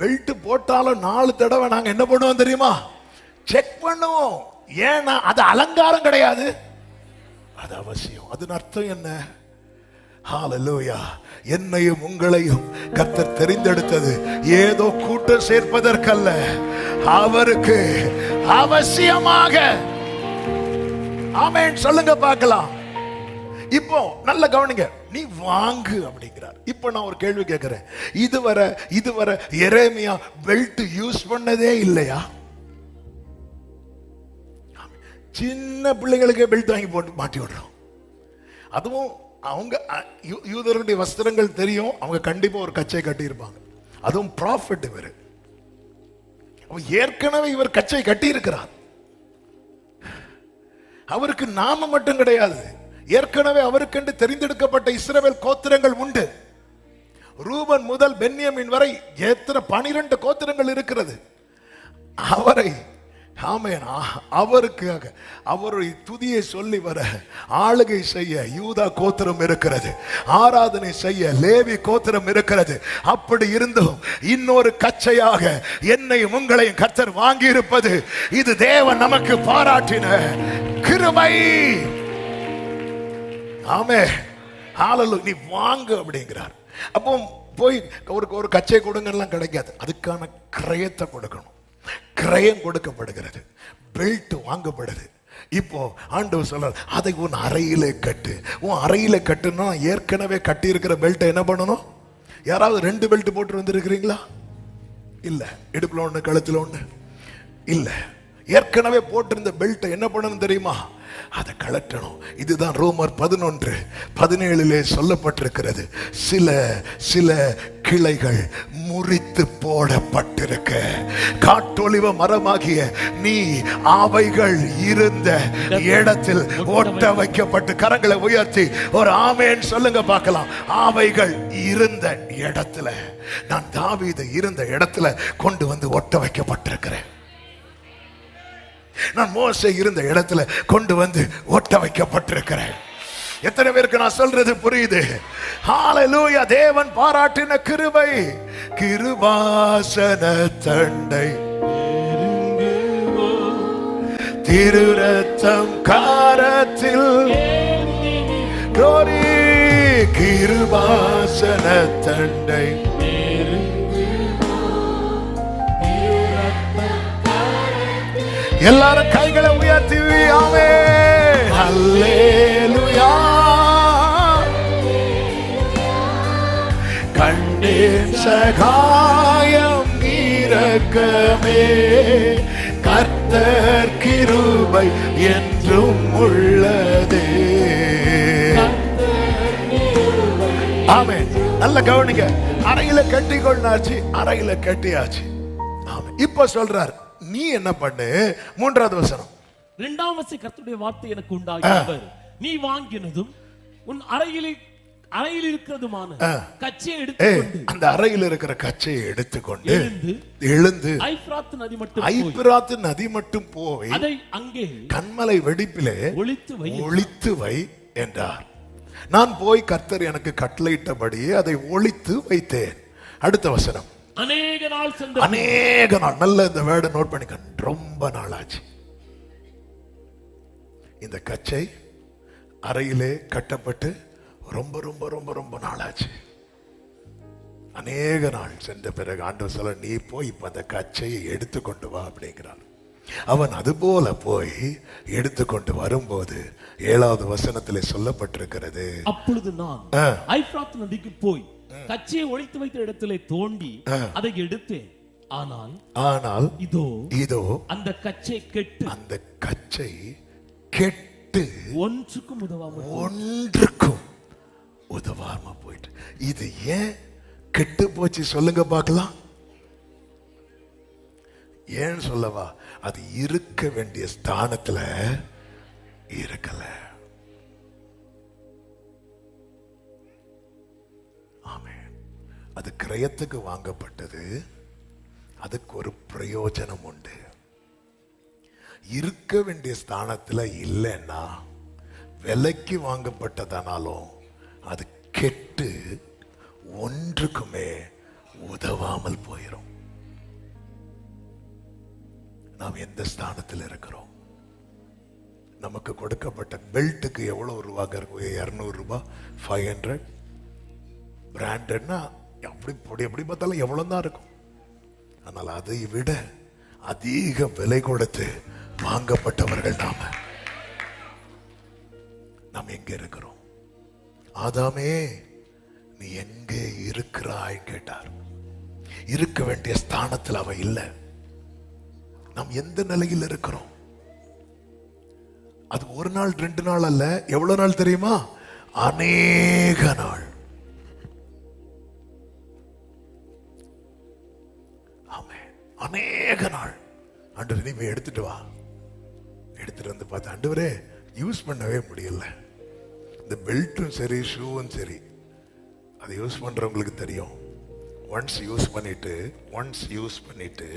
பெல்ட் போட்டாலும் 4 தடவை நாங்க என்ன பண்ணுவோம் தெரியுமா? செக் பண்ணுவோம். ஏன்னா அது அலங்காரம் கிடையாது, அது அவசியம். அதன் அர்த்தம் என்ன? ஹalleluya. என்னையும் உங்களையும் கர்த்தர் தெரிந்தெடுத்தது ஏதோ கூட்டம் சேர்ப்பதற்கல்ல, அவருக்கு அவசியமாக. ஆமென் சொல்லுங்க பார்க்கலாம். இப்போ நல்ல கவனிங்க, நீ வாங்கு அப்படிங்கிறார். இப்போ நான் ஒரு கேள்வி கேட்கிறேன், இதுவரை எரேமியா பெல்ட் யூஸ் பண்ணதே இல்லையா? சின்ன பிள்ளைகளுக்கே பெல்ட் வாங்கி போட்டு மாட்டி விடுறோம். அதுவும் அவங்க யூதர்களுடைய வஸ்திரங்கள் தெரியும், அவங்க கண்டிப்பா ஒரு கச்சை கட்டி இருப்பாங்க. அதுவும் ப்ராஃபிட் இவர், ஏற்கனவே இவர் கச்சை கட்டி இருக்கிறார். அவருக்கு நாம மட்டும் கிடையாது, ஏற்கனவே அவருக்கென்று தெரிந்தெடுக்கப்பட்ட இஸ்ரவேல் கோத்திரங்கள் உண்டு. ரூபன் முதல் பென்யமின் வரை எத்தனை 12 கோத்திரங்கள் இருக்கிறது. அவரை ஆமென் அவருக்காக அவருடைய துதியை சொல்லி வர ஆளுகை செய்ய யூதா கோத்திரம் இருக்கிறது, ஆராதனை செய்ய லேவி கோத்திரம் இருக்கிறது. அப்படி இருந்தும் இன்னொரு கச்சையாக என்னையும் உங்களையும் கர்த்தர் வாங்கி இருப்பது, இது தேவன் நமக்கு பாராட்டின கிருபை. ஆமென் ஹalleluya. நீ வாங்கு அப்படிங்கிறார். அப்போ போய் ஒரு கச்சை கொடுங்கலாம் கிடைக்காது, அதுக்கான கிரயத்தை கொடுக்கணும். கிரயம் கொடுக்கப்படுகிறது, பெல்ட் வாங்கப்படுது. இப்போ ஆண்டவர் சொல்றார், அதை உன் அறையிலே கட்டு. உன் அறையிலே கட்டுனா ஏற்கனவே கட்டி இருக்கிற பெல்ட்டை என்ன பண்ணணும்? யாராவது 2 பெல்ட் போட்டு வந்திருக்கிறீங்களா? இல்ல. இடுப்புல ஒண்ணு, கழுத்துல ஒண்ணு இல்ல. ஏற்கனவே போட்டிருந்த பெல்ட்டை என்ன பண்ணணும் தெரியுமா? அதை கழட்டணும். இதுதான் ரோமர் 11:17 சொல்லப்பட்டிருக்கிறது. சில கிளைகள் முறித்து போடப்பட்டிருக்க, காட்டொலிவ மரமாகிய நீ அவைகள் இருந்த இடத்தில் ஒட்ட வைக்கப்பட்டு, கரங்களை உயர்த்தி ஒரு ஆமென் சொல்லுங்க பார்க்கலாம். அவைகள் இருந்த இடத்துல, நான் தாவீது இருந்த இடத்துல கொண்டு வந்து ஒட்ட வைக்கப்பட்டிருக்கிறேன். நான் மோசே இருந்த இடத்துல கொண்டு வந்து ஒட்ட வைக்கப்பட்டிருக்கிறேன். எத்தனை பேருக்கு நான் சொல்றது புரியுது? ஹalleluya. தேவன் பாராட்டின கிருபை, கிருபாசன தண்டை திரு ரத்தம் காரத்தில் கோரி, கிருபாசன தண்டை எல்லாரும் கைகளை உயர்த்தி ஆமென் ஹல்லேலூயா. கண்டேன் சகாயம் இரக்கமே, கர்த்தர் கிருபை என்றும் உள்ளதே. ஆமென். நல்ல கவனிங்க, அறையில கட்டிக்கொள்ளாச்சு, அறையில கட்டியாச்சு. ஆமென். இப்ப சொல்றார், நீ என்ன பண்ணு? 3வது வசனம், 2ஆம் வசனம், கர்த்தருடைய வார்த்தை எனக்கு உண்டாகியவர் நீ வாங்கினதும் உன் அறையில் இருக்கிறதுமான கச்சையை எடுத்துக்கொண்டு, அந்த அறையில் இருக்கிற கச்சையை எடுத்துக்கொண்டு எழுந்து ஐப்பிராத்து நதி மட்டும் போய் அதை அங்கே கன்மலை வெடிப்பிலே ஒளித்து வை என்றார். நான் போய் கர்த்தர் எனக்கு கட்டளையிட்டபடியே அதை ஒளித்து வைத்தேன். அடுத்த வசனம், அநேக நாள். நல்ல இந்த வேர்டை நோட் பண்ணிக்க. ரொம்ப நாள் ஆச்சு இந்த கச்சை அறையிலே கட்டப்பட்டு, ரொம்ப ரொம்ப ரொம்ப ரொம்ப நாள் ஆச்சு. அநேக நாள் சென்ற பிறகு ஆண்டவர் சொல்ல, நீ போய் இப்ப அந்த கச்சையை எடுத்துக்கொண்டு வா அப்படிங்கிறார். அவன் அதுபோல போய் எடுத்துக்கொண்டு வரும்போது 7வது வசனத்திலே சொல்லப்பட்டிருக்கிறது, அப்பொழுது நான் ஐப்பிராத் நதிக்கு போய் கச்சையை ஒளித்து வைத்த இடத்திலே தோண்டி அதை எடுத்தேன். ஆனால் இதோ அந்த கச்சை கெட்டு ஒன்றுக்கும் உதவாம போயிட்டு. இது ஏன் கெட்டு போச்சு சொல்லுங்க பார்க்கலாம். ஏன் சொல்லவா? அது இருக்க வேண்டிய ஸ்தானத்துல இருக்கல. அது கிரயத்துக்கு வாங்கப்பட்டது, அதுக்கு ஒரு பிரயோஜனம் உண்டு. இருக்க வேண்டிய ஸ்தானத்துல இல்லைன்னா விலைக்கு வாங்கப்பட்டதானாலும் அது கெட்டு ஒன்றுக்குமே உதவாமல் போயிடும். நாம் எந்த ஸ்தானத்தில் இருக்கிறோம்? நமக்கு கொடுக்கப்பட்ட பெல்ட்டுக்கு எவ்வளவு ரூபாய் இருக்கும்? 200 ரூபாய், 500. பிராண்டட்னா அப்படி எப்படி பார்த்தாலும் எவ்வளவு தான் இருக்கும். ஆனால் அதை விட அதிக விலை கொடுத்து வாங்கப்பட்டவர்கள் நாம் எங்க இருக்கிறோம்? ஆதாமே, நீ எங்கே இருக்கிறாய் கேட்டார். இருக்க வேண்டிய ஸ்தானத்தில் அவ இல்லை. நாம் எந்த நிலையில் இருக்கிறோம்? அது ஒரு நாள் 2 நாள் அல்ல. எவ்வளவு நாள் தெரியுமா? அநேக நாள். அநேக நாள். ஆண்டவரே, நீ போய் எடுத்துட்டு வா. எடுத்துட்டு வந்து பார்த்து, ஆண்டவரே யூஸ் பண்ணவே முடியல. இந்த பெல்ட்டும் சரி, ஷூவும் சரி, அதை யூஸ் பண்றவங்களுக்கு தெரியும். ஒன்ஸ் யூஸ் பண்ணிட்டு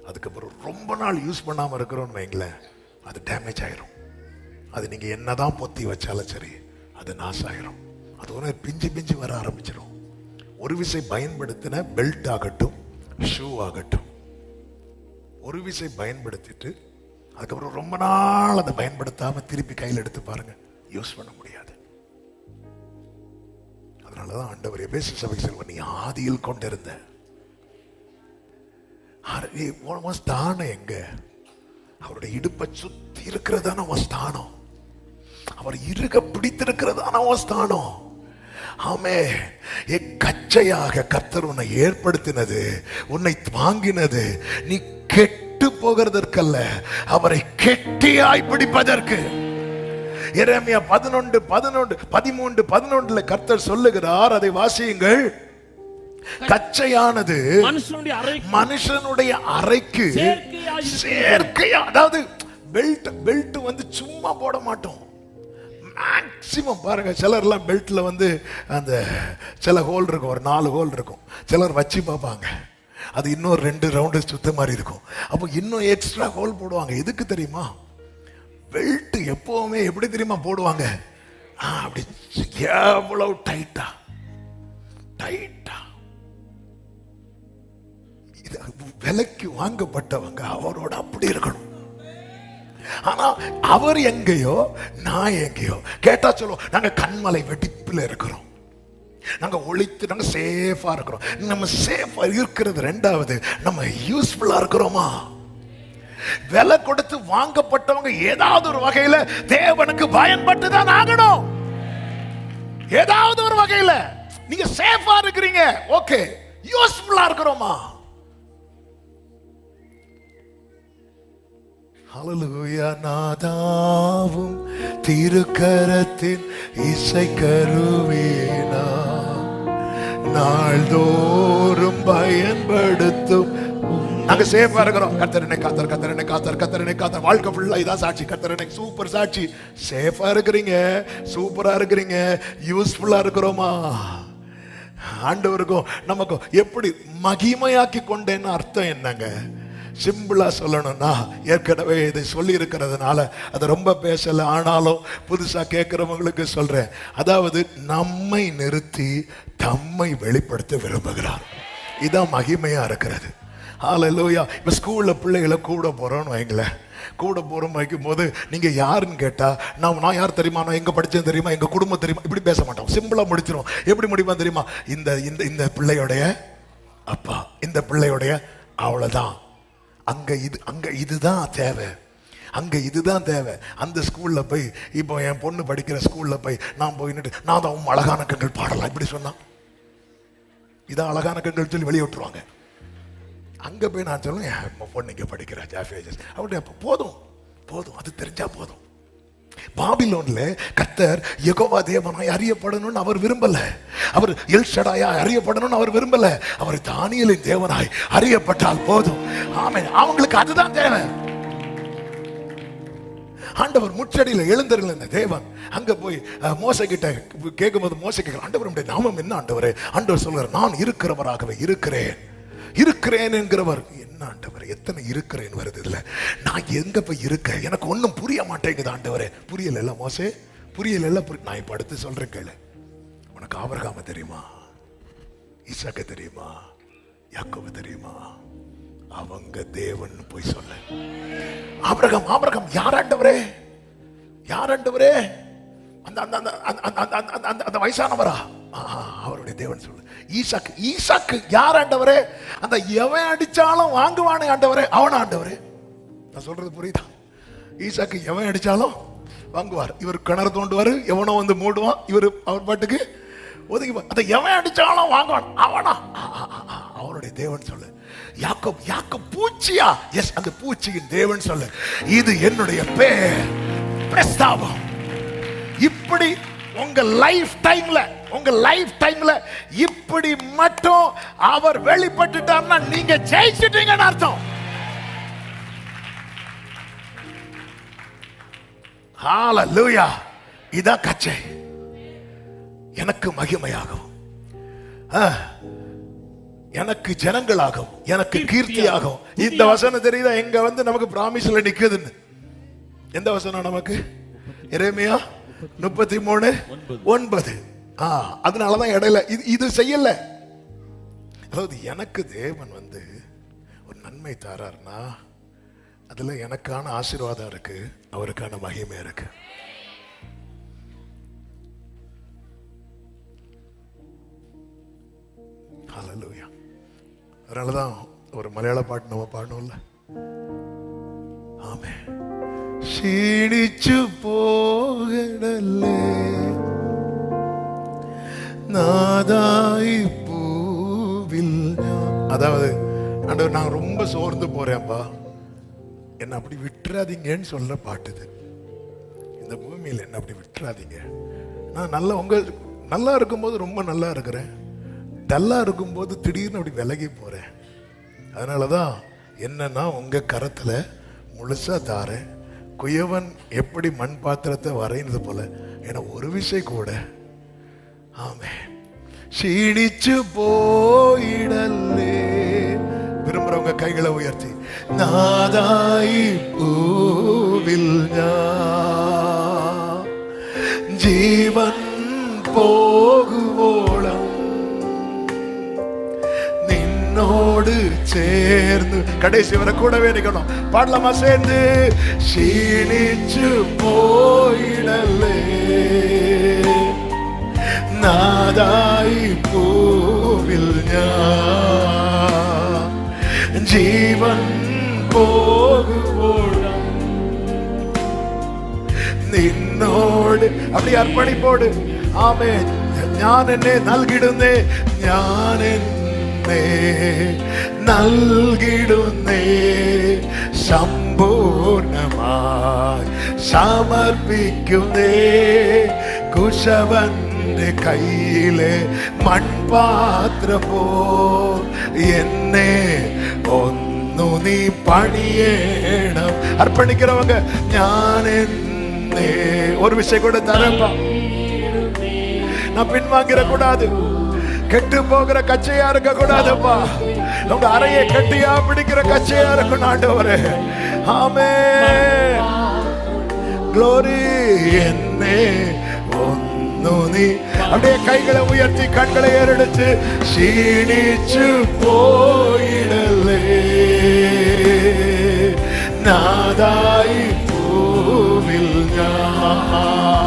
அதுக்கப்புறம் ரொம்ப நாள் யூஸ் பண்ணாம இருக்கிறோம்னு வைங்களேன், அது டேமேஜ் ஆயிரும். அது நீங்க என்னதான் பொத்தி வச்சாலும் சரி, அது நாசாயிரும். அது ஒன்று பிஞ்சு வர ஆரம்பிச்சிடும். ஒரு விசை பயன்படுத்தின பெல்ட் ஆகட்டும், ஷூ ஆகட்டும், ஒரு விசை பயன்படுத்திட்டு அதுக்கப்புறம் ரொம்ப நாள் அதை பயன்படுத்தாம திருப்பி கையில் எடுத்து பாருங்க, யூஸ் பண்ண முடியாது. அதனாலதான் ஆண்டவர் எபேசு சபைக்கு சொல்வார், நீ ஆதியில் கொண்டிருந்த ஸ்தானம் எங்க? அவருடைய இடுப்பை சுத்தி இருக்கிறதான ஸ்தானம். அவர் இருக பிடித்திருக்கிறதான ஸ்தானம். ஆமே, கச்சையாக கர்த்தர் உன்னை ஏற்படுத்தினது, உன்னை வாங்கினது நீ கெட்டு போகிறதற்கல்ல, அவரை கெட்டியாய் பிடிப்பதற்கு. எரேமியா 11:13 கர்த்தர் சொல்லுகிறார், அதை வாசியுங்கள். கச்சையானது மனுஷனுடைய அறைக்கு சேர்க்கையா. அதாவது பெல்ட் வந்து சும்மா போட மாட்டோம். மேக்சிமம் பாருங்க, சிலர்லாம் பெல்ட்ல வந்து அந்த சில ஹோல் இருக்கும், ஒரு 4 ஹோல் இருக்கும். சிலர் வச்சு பார்ப்பாங்க, அது இன்னும் 2 ரவுண்டு சுத்த மாதிரி இருக்கும். அப்போ இன்னும் எக்ஸ்ட்ரா ஹோல் போடுவாங்க. எதுக்கு தெரியுமா? பெல்ட் எப்பவுமே எப்படி தெரியுமா போடுவாங்க? அப்படி எவ்வளவு டைட்டா. விலைக்கு வாங்கப்பட்டவங்க அவரோட அப்படி இருக்கணும். ஆனா அவர் எங்கேயோ நான் எங்கேயோ. கேட்டா சொல்லுவோம், நாங்க கண்மலை வெடிப்புல இருக்கிறோம், நாங்க ஒளித்து, நாங்க சேஃபா இருக்கிறோம். நம்ம சேஃபா இருக்கிறது ரெண்டாவது, நம்ம யூஸ்ஃபுல்லா இருக்கிறோமா? விலை கொடுத்து வாங்கப்பட்டவங்க ஏதாவது ஒரு வகையில தேவனுக்கு பயன்பட்டு தான் ஆகணும். ஏதாவது ஒரு வகையில நீங்க சேஃபா இருக்கிறீங்க, ஓகே. யூஸ்ஃபுல்லா இருக்கிறோமா? ஹல்லேலூயா. நாதாவும் திருக்கரத்தின் இசை கருவேனா நாள்தோறும் பயன்படுத்தும். நாங்க சேஃபா இருக்கிறோம். கர்த்தரனை காத்தார். வாழ்க்கை ஃபுல்லா இதான் சாட்சி. கர்த்தரனை சூப்பர் சாட்சி. சேஃபா இருக்கிறீங்க, சூப்பரா இருக்கிறீங்க, யூஸ்ஃபுல்லா இருக்கிறோமா? ஆண்டவருக்கும் நமக்கும் எப்படி மகிமையாக்கி கொண்டேன்னு அர்த்தம் என்னங்க? சிம்பிளா சொல்லணும்னா, ஏற்கனவே இதை சொல்லி இருக்கிறதுனால அதை ரொம்ப பேசல, ஆனாலும் புதுசா கேட்கிறவங்களுக்கு சொல்றேன். அதாவது நம்மை நிறுத்தி தம்மை வெளிப்படுத்த விரும்புகிறார். இதான் மகிமையா இருக்கிறது. ஹல்லேலூயா. இப்ப ஸ்கூல்ல பிள்ளைகளை கூட போறோம்னு வைங்களேன். கூட போறோம் வைக்கும் போது நீங்க யாருன்னு கேட்டா, நான் யார் தெரியுமா, நான் எங்க படிச்சேன் தெரியுமா, எங்க குடும்பம் தெரியுமா, இப்படி பேச மாட்டோம். சிம்பிளா முடிச்சிடும். எப்படி முடியுமா தெரியுமா? இந்த பிள்ளையோடைய அப்பா, இந்த பிள்ளையோடைய, அவ்வளவுதான். அங்க இதுதான் தேவை, அங்க இதுதான் தேவை. அந்த ஸ்கூல்ல போய், இப்போ என் பொண்ணு படிக்கிற ஸ்கூல்ல போய் நான் போயிட்டு, நான் தான் அழகான கண்கள் பாடலாம் இப்படி சொன்னா, இதான் அழகான கண்கள் சொல்லி வெளியே விட்டுருவாங்க. அங்க போய் நான் சொல்லுவேன், என் பொண்ணு இங்க படிக்கிற ஜாஃபேஜஸ் அப்படி. போதும், அது தெரிஞ்சா போதும். பாபிலோன்ல கர்த்தர் யெகோவா தேவனாய் அறியப்படணும்னு அவர் விரும்பல. அவர் எல் ஷடாயா அறியப்படணும்னு அவர் விரும்பல. அவர் தானியேலின் தேவனாய் அறியப்பட்டால் போதும். ஆமென். அவங்களுக்கு அதுதான் தேவை. ஆண்டவர் முச்சடியில எழுந்திருந்த தேவன் அங்க போய் மோசே கிட்ட கேட்கும்போது மோசே கேட்கிறார், ஆண்டவருடைய நாமம் என்ன ஆண்டவரே? ஆண்டவர் சொல்றார், நான் இருக்கிறவராகவே இருக்கிறேன் என்கிறவர். என்ன என்ன ஆண்டவரே, எத்தனை இருக்கிறேன்னு வருது இதுல. நான் எங்க போய் இருக்க, எனக்கு ஒன்றும் புரிய மாட்டேங்குது ஆண்டவரே. புரியல மோசே, புரியல. நான் இப்ப அடுத்து சொல்றேன் கேளு. உனக்கு ஆபிரகாம தெரியுமா, ஈசாக்கு தெரியுமா, யாக்கோபு தெரியுமா? அவங்க தேவன் போய் சொல்ல. ஆபிரகாம் ஆபிரகாம் யார் ஆண்டவரே, யார் ஆண்டவரே? அந்த அந்த அந்த அந்த வயசானவரா? அவருடைய தேவன் சொல்லு. ஈசாக்கு ஈசாக்கு யார் ஆண்டவரே? அந்த எவன் அடிச்சாலும் வாங்குவானே ஆண்டவரே, அவன் ஆண்டவரே. நான் சொல்றது புரியுதா? ஈசாக்கு எவன் அடிச்சாலும் வாங்குவார். இவர் கிணறு தோண்டுவாரு, எவனோ வந்து மூடுவான், இவர் அவர் பாட்டுக்கு ஒதுக்கி. அந்த எவன் அடிச்சாலும் வாங்குவான், அவனா அவருடைய தேவன் சொல்லு. யாக்கோப் யாக்கோப் பூச்சியா? எஸ், அந்த பூச்சியின் தேவன் சொல்லு. இது என்னுடைய பேர் பிரஸ்தாபம். இப்படி உங்க லைஃப் டைம்ல இப்படி மட்டும் அவர் வெளிப்பட்டுட்டார்னா நீங்க ஜெயிச்சிட்டீங்கன்னு அர்த்தம். ஹalleluya. இதா கச்சை. எனக்கு மகிமையாகும், எனக்கு ஜனங்களாகும், எனக்கு கீர்த்தியாகும். இந்த வசனம் தெரியுதா? எங்க வந்து நமக்கு பிராமிஸ்ல நிக்குதுன்னு. எந்த வசனம் நமக்கு? எரேமியா 33:9. அதனாலதான் இடையில இது செய்யல. அதாவது எனக்கு தேவன் வந்து ஒரு நன்மை தாரார்னா அதுல எனக்கான ஆசீர்வாதம் இருக்கு, அவருக்கான மகிமை இருக்கு. ஹalleluya. அதனாலதான் ஒரு மலையாள பாட்டு நம்ம பாடணும்ல. ஆமென். ക്ഷീണിച്ചു പോകണല്ലേ நாதாய் பூவில். அதாவது ஆண்டவர், நான் ரொம்ப சோர்ந்து போறேன்பா, என்ன அப்படி விட்டுறாதீங்கன்னு சொல்ற பாட்டுது. இந்த பூமியில் என்ன அப்படி விட்டுறாதீங்க. நான் நல்லா இருக்கும்போது ரொம்ப நல்லா இருக்கிறேன், டல்லா இருக்கும்போது திடீர்னு அப்படி விலகி போறேன். அதனாலதான் என்னன்னா உங்க கரத்துல முழுசா தாரேன். குயவன் எப்படி மண் பாத்திரத்தை வரைந்தது போல என ஒரு விஷயம் கூட. ஆமென். ക്ഷീണിച്ചു போயிடலே. விரும்புறவங்க கைகளை உயர்த்தி, நாதாയി பூவில் ஜீவன் போகுவோளம் நின்னோடு சேர்ந்து. கடைசி வரை கூடவே நிக்கணும். பாடலாமா சேர்ந்து? ക്ഷീണിച്ചു போயிடலே നാദായി പൂവിൽ ഞാൻ ജീവൻ പോകുവോളം നിന്നോട് அப்படி அர்ப்பணிப்போடு. ആമേൻ. ഞാൻ എന്നെ നൽകിടുന്നേ, ഞാൻ എന്നെ നൽകിടുന്നേ, സമ്പൂർണമായി സമർപ്പിക്കുന്നേ. കുശവന്റെ കയ്യിലെ മൺപാത്രം പോ എന്നെ ഒന്നു നീ പണിയേണം. അർപ്പണിக்கிறவங்க ഞാൻ എന്നെ ஒரு விஷயம் கூட தரப்பா. நான் பின்வாங்கிட கூடாது, கெட்டு போகிற கச்சையா இருக்க கூடாதுப்பா. உங்க அறையை கட்டியா பிடிக்கிற கச்சையா இருக்கணும் ஆண்டவரே. ஆமென். ഗ്ലോറി. എന്നെ ഒന്നു നീ. அப்படியே கைகளை உயர்த்தி கண்களை ஏறெடுத்து, ക്ഷീണിച്ചു പോയിടലേ നാദായി പൂവിൽ ഞാൻ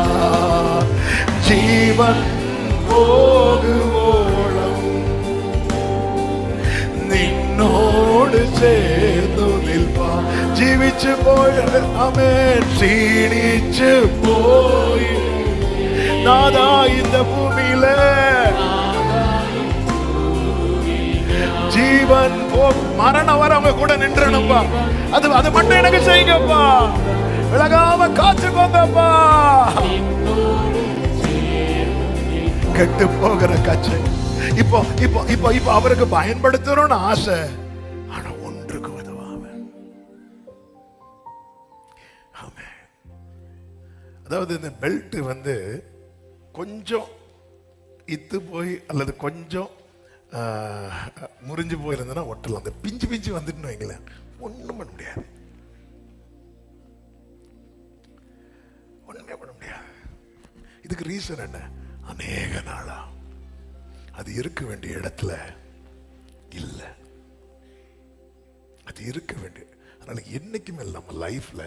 ജീവൻ പോകുവോളം നിന്നോട് ചേർന്നു നിൽപ്പാൻ. ജീവിച്ചു പോയത്. ആമേൻ. ക്ഷീണിച്ചു പോയി നാദാ இந்த பூமியில ஜீவன் மரணம் வர அவங்க கூட நின்றணும்பா. அது மட்டும் எனக்கு செய்யுங்கப்பா. விலகாம காத்துக்கோங்கப்பா. கெட்டு போகிற கச்சை இப்போ இப்போ இப்போ இப்போ அவருக்கு பயன்படுத்தணும்னு ஆசை. ஆனா ஒன்றுக்கு உதவாம. அதாவது இந்த பெல்ட் வந்து கொஞ்சம் இத்து போய் அல்லது கொஞ்சம் முறிஞ்சு போயிருந்ததுன்னா ஒட்டலாம். அந்த பிஞ்சு பிஞ்சு வந்துட்டுன்னு வைங்களேன், ஒன்றும் பண்ண முடியாது, ஒண்ணுமே பண்ண முடியாது. இதுக்கு ரீசன் என்ன? அநேக நாளா அது இருக்க வேண்டிய இடத்துல இல்லை, அது இருக்க வேண்டிய. அதனால என்னைக்குமே நம்ம லைஃப்ல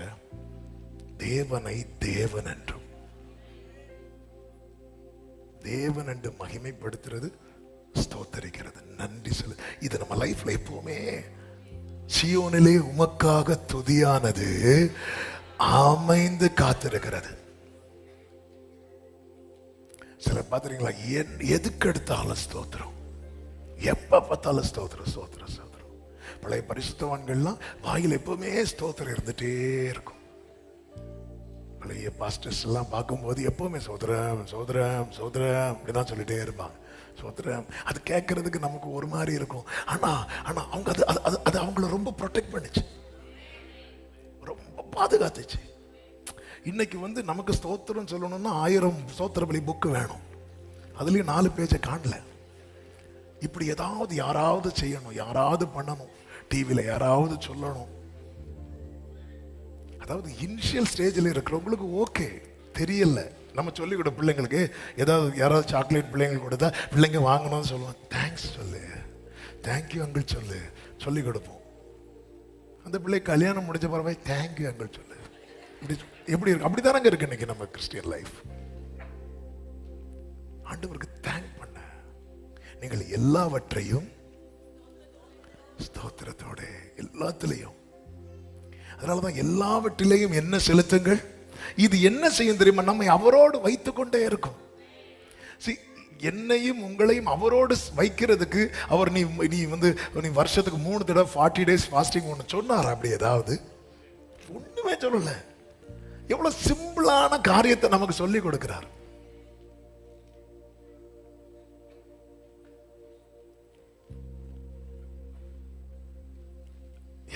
தேவனை தேவன் என்றும் தேவன் என்று மகிமைப்படுத்துறது, ஸ்தோத்தரிக்கிறது, நன்றி சொல்லு. இது நம்ம லைஃப்ல எப்பவுமே சீயோனிலே உமக்காக துதியானது அமைந்து காத்திருக்கிறது. சில பாத்துறீங்களா, எதுக்கு எடுத்தாலும் ஸ்தோத்திரம், எப்ப பார்த்தாலும் ஸ்தோத்திரம் ஸ்தோத்திரம் ஸ்தோத்திரம். பழைய பரிசுத்தவான்கள்லாம் வாயில் எப்பவுமே ஸ்தோத்திரம் இருந்துட்டே இருக்கும். பழைய பாஸ்டர்ஸ் எல்லாம் பார்க்கும்போது எப்பவுமே சோதரம் சோதரம் சோதரம் அப்படிதான் சொல்லிட்டே இருப்பாங்க. சோதரம் அது கேட்கறதுக்கு நமக்கு ஒரு மாதிரி இருக்கும். ஆனா ஆனா அவங்க அது அவங்கள ரொம்ப ப்ரொடெக்ட் பண்ணுச்சு, ரொம்ப பாதுகாத்துச்சு. இன்னைக்கு நமக்கு ஸ்தோத்திரம் சொல்லணும்னா 1000 ஸ்தோத்திர பலி புக்கு வேணும், அதுலயும் 4 பேஜை காணல. இப்படி ஏதாவது யாராவது செய்யணும், யாராவது பண்ணணும், டிவியில யாராவது சொல்லணும். அதாவது இனிஷியல் ஸ்டேஜில் இருக்கிறவங்களுக்கு ஓகே, தெரியல, நம்ம சொல்லி கொடு பிள்ளைங்களுக்கு. ஏதாவது யாராவது சாக்லேட் பிள்ளைங்களுக்கு கொடுத்தா பிள்ளைங்க வாங்கணும்னு சொல்லுவோம், தேங்க்ஸ் சொல்லு, தேங்க்யூ அங்கிள் சொல்லு, சொல்லி கொடுப்போம். அந்த பிள்ளை கல்யாணம் முடிஞ்ச பிறகு தேங்க்யூ அங்கிள் சொல்லு. இப்படி எப்படி இருக்கு? அப்படித்தானங்க இருக்கு இன்னைக்கு நம்ம கிறிஸ்டியன் லைஃப். ஆண்டவருக்கு தேங்க் பண்ண, நீங்கள் எல்லாவற்றையும் ஸ்தோத்திரத்தோட எல்லாத்திலையும். அதனாலதான் எல்லாவற்றிலையும் என்ன செலுத்துங்கள். இது என்ன செய்யும் தெரியுமா? நம்மை அவரோடு வைத்துக் கொண்டே இருக்கும். என்னையும் உங்களையும் அவரோடு வைக்கிறதுக்கு அவர் நீ வருஷத்துக்கு 3 தடவை 40 days ஃபாஸ்டிங் ஒன்று சொன்னார். அப்படி ஏதாவது ஒண்ணுமே சொல்லல. எவ்வளவு சிம்பிளான காரியத்தை நமக்கு சொல்லி கொடுக்கிறார்.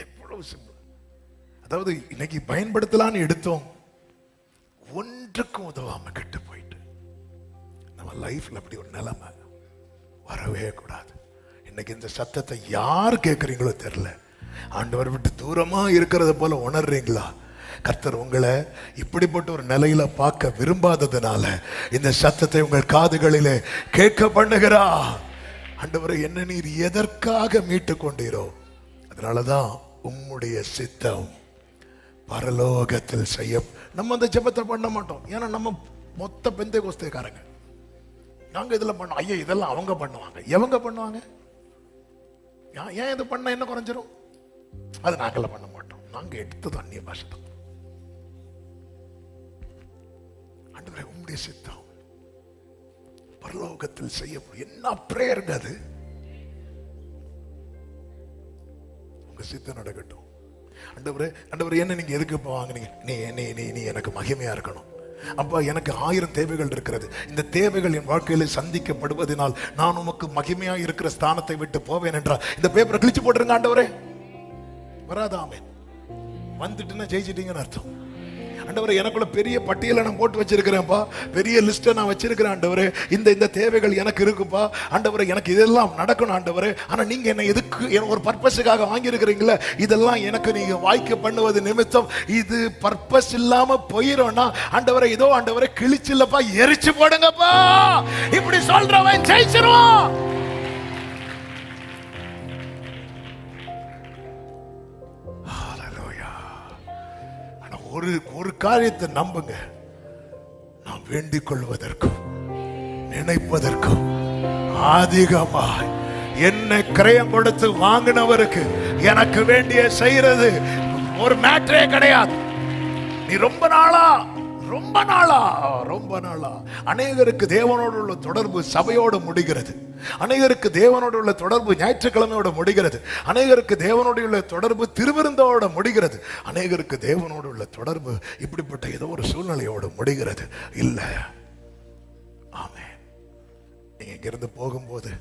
எவ்வளவு சிம்பிள். அதாவது இன்னைக்கு பயன்படுத்தலான்னு எடுத்தோம், ஒன்றுக்கும் உதவாம கெட்டு போயிட்டு. நம்ம லைஃப்ல அப்படி ஒரு நிலைமை வரவே கூடாது. இன்னைக்கு இந்த சத்தத்தை யார் கேட்கறீங்களோ தெரியல, ஆண்டவர் விட்டு தூரமா இருக்கிறத போல உணர்றீங்களா? கர்த்தர் உங்களை இப்படிப்பட்ட ஒரு நிலையில பார்க்க விரும்பாததுனால இந்த சத்தத்தை உங்கள் காதுகளிலே கேட்க பண்ணுகிறா. ஆண்டவரை என்ன நீர் எதற்காக மீட்டு கொண்டீரோ அதனாலதான் உம்முடைய சித்தம் பரலோகத்தில் செய்ய. நம்ம அந்த ஜெபத்தை பண்ண மாட்டோம், ஏன்னா நம்ம மொத்த பெந்தேகோஸ்தேக்காரங்க. நாங்க இதுல பண்ணோம், ஐயா இதெல்லாம் அவங்க பண்ணுவாங்க. எவங்க பண்ணுவாங்க? ஏன் இது பண்ண என்ன குறைஞ்சிரும்? அது நாங்கெல்லாம் பண்ண மாட்டோம். நாங்க எடுத்தது அந்நிய பாஷை தான். ஆண்டவரே உம்முடைய சித்தம் பரலோகத்தில் செய்யப்படும். என்ன பிரேயருங்க அது? உங்க சித்தம் நடக்கட்டும். ஆண்டவரே என்ன நீங்க எதுக்கு வாங்குனீங்க? நீ எனக்கு மகிமையா இருக்கணும். அப்பா எனக்கு 1000 தேவைகள் இருக்கிறது. இந்த தேவைகள் என் வாழ்க்கையில சந்திக்கப்படுவதனால் நான் உமக்கு மகிமையா இருக்கிற ஸ்தானத்தை விட்டு போவேன் என்றால் இந்த பேப்பரை கிழிச்சு போட்டுருங்க ஆண்டவரே. வராதாமே வந்துட்டுன்னா ஜெயிச்சிட்டீங்கன்னு அர்த்தம். ஆண்டவரே எனக்குள்ள பெரிய பட்டியலை நான் போட்டு வச்சிருக்கிறேன்ப்பா, பெரிய லிஸ்ட்டை நான் வச்சிருக்கிறேன் ஆண்டவரே. இந்த தேவைகள் எனக்கு இருக்குப்பா ஆண்டவரே, எனக்கு இதெல்லாம் நடக்கணும் ஆண்டவரே. ஆனா நீங்க என்ன எதுக்கு ஒரு பர்பஸுக்காக வாங்கியிருக்கிறீங்களே, இதெல்லாம் எனக்கு நீங்க வாய்க்க பண்ணுவது நிமித்தம் இது பர்பஸ் இல்லாம போயிடும்னா ஆண்டவரே இதோ ஆண்டவரே கிழிச்சில்லப்பா, எரிச்சு போடுங்கப்பா. இப்படி சொல்றவன் ஜெயிச்சிருவான். ஒரு காரியத்தை நம்புங்க, நாம் வேண்டிக் கொள்வதற்கும் நினைப்பதற்கும் அதிகமாய் என்ன கிரயம் கொடுத்து வாங்கினவருக்கு எனக்கு வேண்டிய செய்யறது ஒரு மேட்டரே கிடையாது. நீ ரொம்ப நாளா அநேகருக்கு தேவனோடு உள்ள தொடர்பு சபையோடு முடிகிறது. அநேகருக்கு தேவனோடு உள்ள தொடர்பு ஞாயிற்றுக்கிழமையோட முடிகிறது. அநேகருக்கு தேவனோடு உள்ள தொடர்பு திருவிருந்தோட முடிகிறது. அநேகருக்கு தேவனோடு உள்ள தொடர்பு இப்படிப்பட்ட ஏதோ ஒரு சூழ்நிலையோடு முடிகிறது. இல்ல ஆமென். நீங்க இங்கிருந்து போகும்போது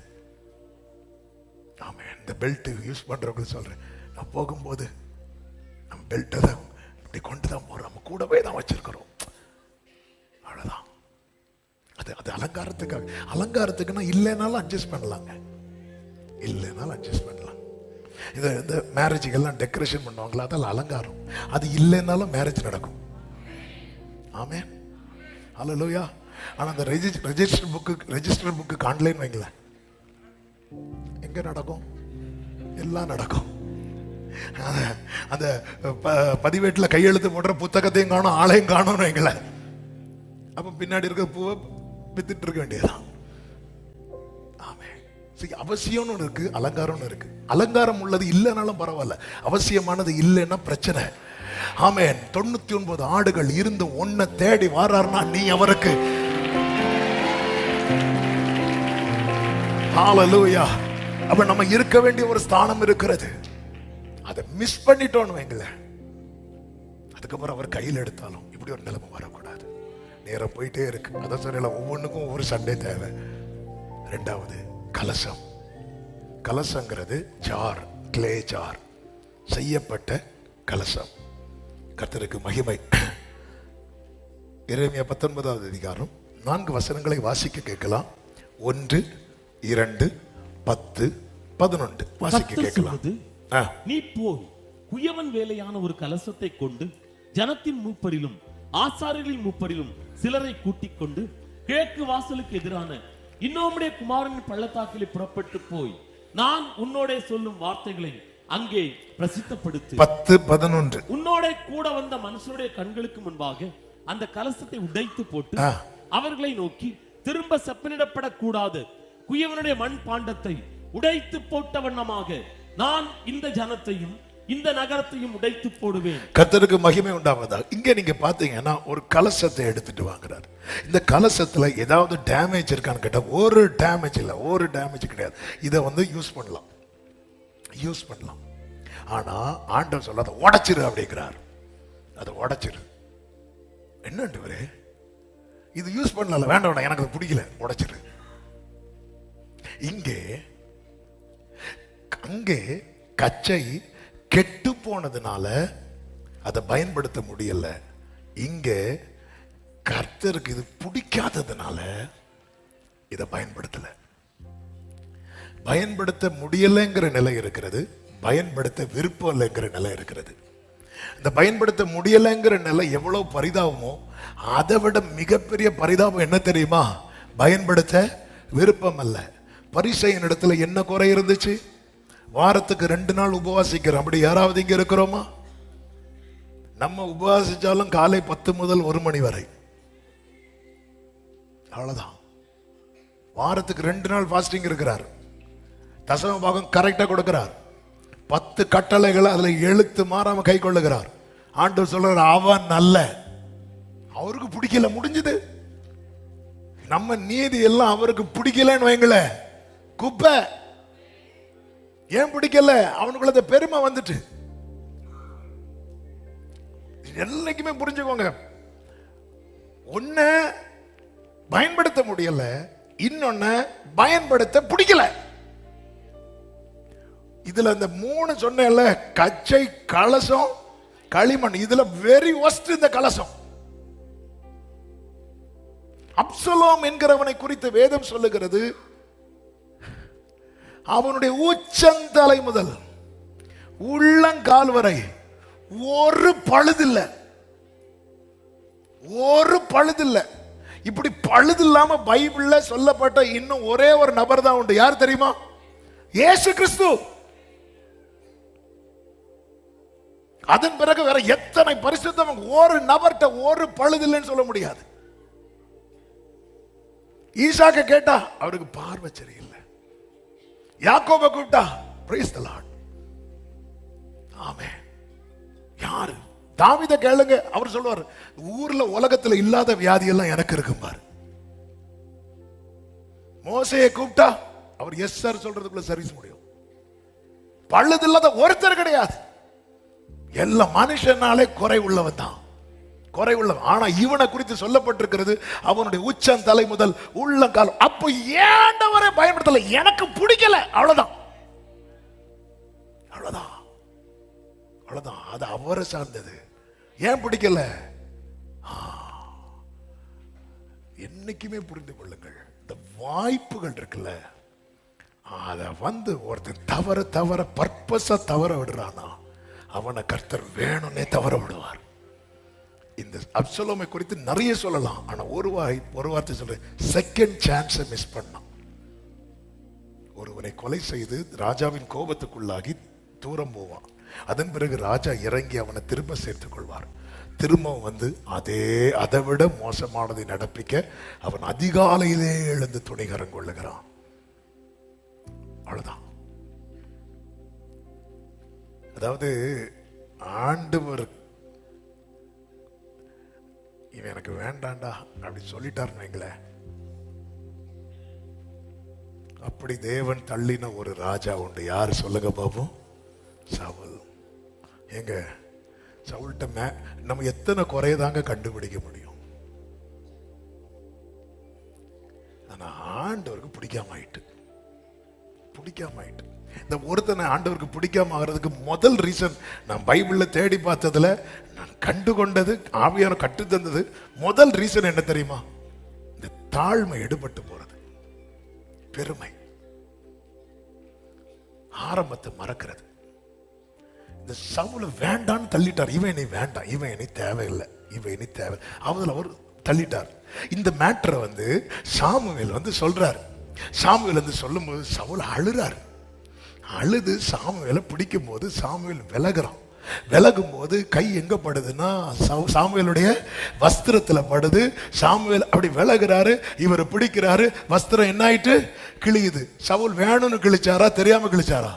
ஆமென், இந்த பெல்ட் யூஸ் பண்றவங்க சொல்றேன், நான் போகும்போது நம்ம பெல்ட்டை தான் இப்படி கொண்டு தான் போறோம், நம்ம கூடவே தான் வச்சிருக்கிறோம். அவ்வளவுதான். அது அலங்காரத்துக்காக. அலங்காரத்துக்குன்னா இல்லைனாலும் அட்ஜஸ்ட் பண்ணலாங்க. இல்லைனாலும் அட்ஜஸ்ட் பண்ணலாம். இந்த மேரேஜுக்கெல்லாம் டெக்கரேஷன் பண்ணுவாங்களா, அதெல்லாம் அலங்காரம். அது இல்லைன்னாலும் மேரேஜ் நடக்கும். ஆமென், ஹல்லேலூயா. ஆனா அந்த ரெஜிஸ்டர் புக்கு காணலைன்னு வைங்களேன், எங்க நடக்கும்? எல்லாம் நடக்கும். அந்த பதிவேட்டில் கையெழுத்து போடுற புத்தகத்தையும் காணும், ஆளையும் காணும் வைங்களேன். அப்ப பின்னாடி இருக்க பூவை வித்துட்டு இருக்க வேண்டியதான். அவசியம்னு ஒன்று இருக்கு, அலங்காரம்னு இருக்கு. அலங்காரம் உள்ளது இல்லைனாலும் பரவாயில்ல, அவசியமானது இல்லைன்னா பிரச்சனை. ஆமென். 99 ஆடுகள் இருந்து ஒன்ன தேடி வாரார்னா நீ அவருக்கு ஹல்லேலூயா. அப்ப நம்ம இருக்க வேண்டிய ஒரு ஸ்தானம் இருக்கிறது. அதை மிஸ் பண்ணிட்டோம்னு வைங்களேன், அதுக்கப்புறம் அவர் கையில் எடுத்தாலும் இப்படி ஒரு நிலைமை வரக்கூடாது. நேரம் போயிட்டே இருக்கு. அதான் சொல்லல, ஒவ்வொன்றுக்கும் ஒவ்வொரு சண்டே தேவை. ரெண்டாவது கலசம். கலசங்கிறது ஜார், கிளே ஜார், செய்யப்பட்ட கலசம். கர்த்தருக்கு மகிமை. எரேமியா 19வது அதிகாரம் 4 வசனங்களை வாசிக்க கேட்கலாம். 1, 2, 10, 11 வாசிக்க கேட்கலாம். நீ போய் குயவன் வேலையான ஒரு கலசத்தை கொண்டு ஜனத்தின் மூப்பரிலும் ஆசாரியர்களின் மூப்பரிலும் சிலரை கூட்டிக் கொண்டு கிழக்கு வாசலுக்கு எதிரான இன்னோமுடைய குமாரனின் பள்ளத்தாக்கிலே புறப்பட்டு போய் நான் உன்னோட சொல்லும் வார்த்தைகளை அங்கே பிரசித்தப்படுத்து. 10, 11 உன்னோட கூட வந்த மனுஷருடைய கண்களுக்கு முன்பாக அந்த கலசத்தை உடைத்து போட்டு அவர்களை நோக்கி, திரும்ப செப்பனிடப்படக்கூடாது குயவனுடைய மண் பாண்டத்தை உடைத்து போட்ட வண்ணமாக நான் இந்த ஜனத்தையும் இந்த நகரத்தையும் உடைத்து போடுவேன். கர்த்தருக்கு மகிமை உண்டாவதா. இங்க நீங்க பாத்தீங்கன்னா ஒரு கலசத்தை எடுத்துட்டு வாங்குறாரு. இந்த கலசத்துல ஏதாவது டேமேஜ் இருக்கான்னு கேட்டா ஒரு டேமேஜ் இல்ல, ஒரு டேமேஜ் கிடையாது. இதை யூஸ் பண்ணலாம். ஆனா ஆண்டவர் சொல்லாத உடைச்சிரு அப்படிங்கிறார். அதை உடைச்சிரு. என்னண்டு இது யூஸ் பண்ணல, வேண்டாம், எனக்கு அது பிடிக்கல, உடைச்சிரு. அங்கே கச்சை கெட்டு போனதுனால அதை பயன்படுத்த முடியல. இங்க கர்த்தருக்கு இது பிடிக்காததுனால இதை பயன்படுத்த முடியலைங்கிற நிலை இருக்கிறது, பயன்படுத்த விருப்பம் இல்லைங்கிற நிலை இருக்கிறது. இந்த பயன்படுத்த முடியலைங்கிற நிலை எவ்வளவு பரிதாபமோ அதை விட மிகப்பெரிய பரிதாபம் என்ன தெரியுமா? பயன்படுத்த விருப்பம் அல்ல. பரிசேயன் இடத்துல என்ன குறை இருந்துச்சு? வாரத்துக்கு 2 நாள் உபவாசிக்கிறோம். அப்படி யாராவது இங்க இருக்கிறோமா? நம்ம உபவாசிச்சாலும் காலை 10 முதல் 1 மணி வரை, அவ்வளவுதான். வாரத்துக்கு 2 நாள் ஃபாஸ்டிங் இருக்கிறார். தசம பாகம் கரெக்டா கொடுக்கிறார். 10 கட்டளைகளை அதுல எழுத்து மாறாம கை கொள்ளுகிறார். ஆண்டவர் சொல்றார், அவன் நல்ல, அவருக்கு பிடிக்கல, முடிஞ்சது. நம்ம நீதி எல்லாம் அவருக்கு பிடிக்கலன்னு வைங்கள, குப்பை. ஏன் பிடிக்கல? அவனுக்குள்ள பெருமை வந்துட்டு. என்னைக்குமே புரிஞ்சுக்கோங்க, ஒன்ன பயன்படுத்த முடியல, இன்னொன்னு பயன்படுத்த பிடிக்கல. இதுல இந்த 3 சொன்னேன்ல, கச்சை, கலசம், களிமண், இதுல வெரி ஒஸ்ட் இந்த கலசம். அப்சலோம் என்கிறவனை குறித்து வேதம் சொல்லுகிறது, அவனுடைய உச்சந்தலை முதல் உள்ளங்கால் வரை ஒரு பழுதில்லை, ஒரு பழுதில்லை. இப்படி பழுதில்லாம பைபிள்ல சொல்லப்பட்ட இன்னும் ஒரே ஒரு நபர் தான் உண்டு. யார் தெரியுமா? இயேசு கிறிஸ்து. அதன் பிறகு வேற எத்தனை பரிசுத்தம், ஒரு நபர்கிட்ட ஒரு பழுதில்லைன்னு சொல்ல முடியாது. ஈசாக்க கேட்டா அவருக்கு பார்வை சரியில்லை. யாக்கோபை கூப்பிட்டா பிரைஸ் தி லார்ட். ஆமென். யாரு? தாவீதை கேளுங்க, அவர் சொல்லுவார், ஊர்ல உலகத்துல இல்லாத வியாதி எல்லாம் எனக்கு இருக்கும் பாரு. மோசேயை கூப்பிட்டா அவர் எஸ் சார் சொல்றதுக்குள்ள சர்வீஸ் முடியும். பழுது இல்லாத ஒருத்தர் கிடையாது. எல்லா மனுஷனாலே குறை உள்ளவன் தான், குறை உள்ளவன். ஆனா இவனை குறித்து சொல்லப்பட்டிருக்கிறது, அவனுடைய உச்சம் தலை முதல் உள்ளங்கால். அப்ப ஏண்டவரை பயன்படுத்தல, எனக்கு பிடிக்கல, அவ்வளவுதான், அவ்வளவுதான், அவ்வளவுதான். அது அவரை சார்ந்தது. ஏன் பிடிக்கல? என்னைக்குமே புரிந்து கொள்ளுங்கள், இந்த வாய்ப்புகள் இருக்குல்ல, அத வந்து ஒருத்தன் தவற பர்பஸா தவற விடுறானா அவனை கர்த்தர் வேணும்னே தவற விடுவார். இந்த அப்சலோமை குறித்து நிறைய சொல்லலாம். ஆனா ஒரு வார்த்தை சொல்றேன், செகண்ட் சான்ஸை மிஸ் பண்ணான். ஒருவனை கொலை செய்து ராஜாவின் கோபத்துக்குள்ளாகி தூரம் போவான். அதன் பிறகு ராஜா இறங்கி அவனை திரும்ப சேர்த்துக் கொள்வார். திரும்ப வந்து அதை விட மோசமானதை நடப்பிக்க அவன் அதிகாலையிலே எழுந்து துணிகரம் கொள்ளுகிறான். அவ்வளவுதான். அதாவது ஆண்டவர் இவன் எனக்கு வேண்டாண்டா அப்படி சொல்லிட்டாருன்னு வைங்களேன். அப்படி தேவன் தள்ளின ஒரு ராஜா உண்டு. யாரு சொல்லுங்க பாப்போம்? சவுல். எங்க சவுல்கிட்ட நம்ம எத்தனை குறையதாங்க கண்டுபிடிக்க முடியும்? ஆனா ஆண்டவருக்கு பிடிக்காம ஆயிட்டு. இந்த ஒருத்தனை ஆண்டவருக்கு பிடிக்காம ஆகிறதுக்கு முதல் ரீசன் நான் பைபிள்ல தேடி பார்த்ததுல நான் கண்டு கொண்டது, ஆவியான கற்று தந்தது, முதல் ரீசன் என்ன தெரியுமா? இந்த தாழ்மை எடுபட்டு போறது, பெருமை, ஆரம்பத்தை மறக்கிறது. இந்த சவுல வேண்டான்னு தள்ளிட்டார். இவன் என்னை வேண்டாம், இவன் என்னை தேவையில்லை, இவன் என்னை தேவை, அவர் தள்ளிட்டார். இந்த மேட்டரை வந்து சாமுவேல் வந்து சொல்றாரு. சாமுவேல் வந்து சொல்லும் போது சவுல் அழுறாரு. அழுது சாமுவேலை பிடிக்கும் போது சாமுவேல் விலகுறான். விலகும் போது கை எங்க படுதுன்னா சாமுவேலுடைய வஸ்திரத்துல படுது. சாமுவேல் அப்படி விலகுறாரு, இவர் பிடிக்கிறாரு, வஸ்திரம் என்ன ஆயிட்டு கிழியுது. சவுல் வேணும்னு கிழிச்சாரா தெரியாம கிழிச்சாரா?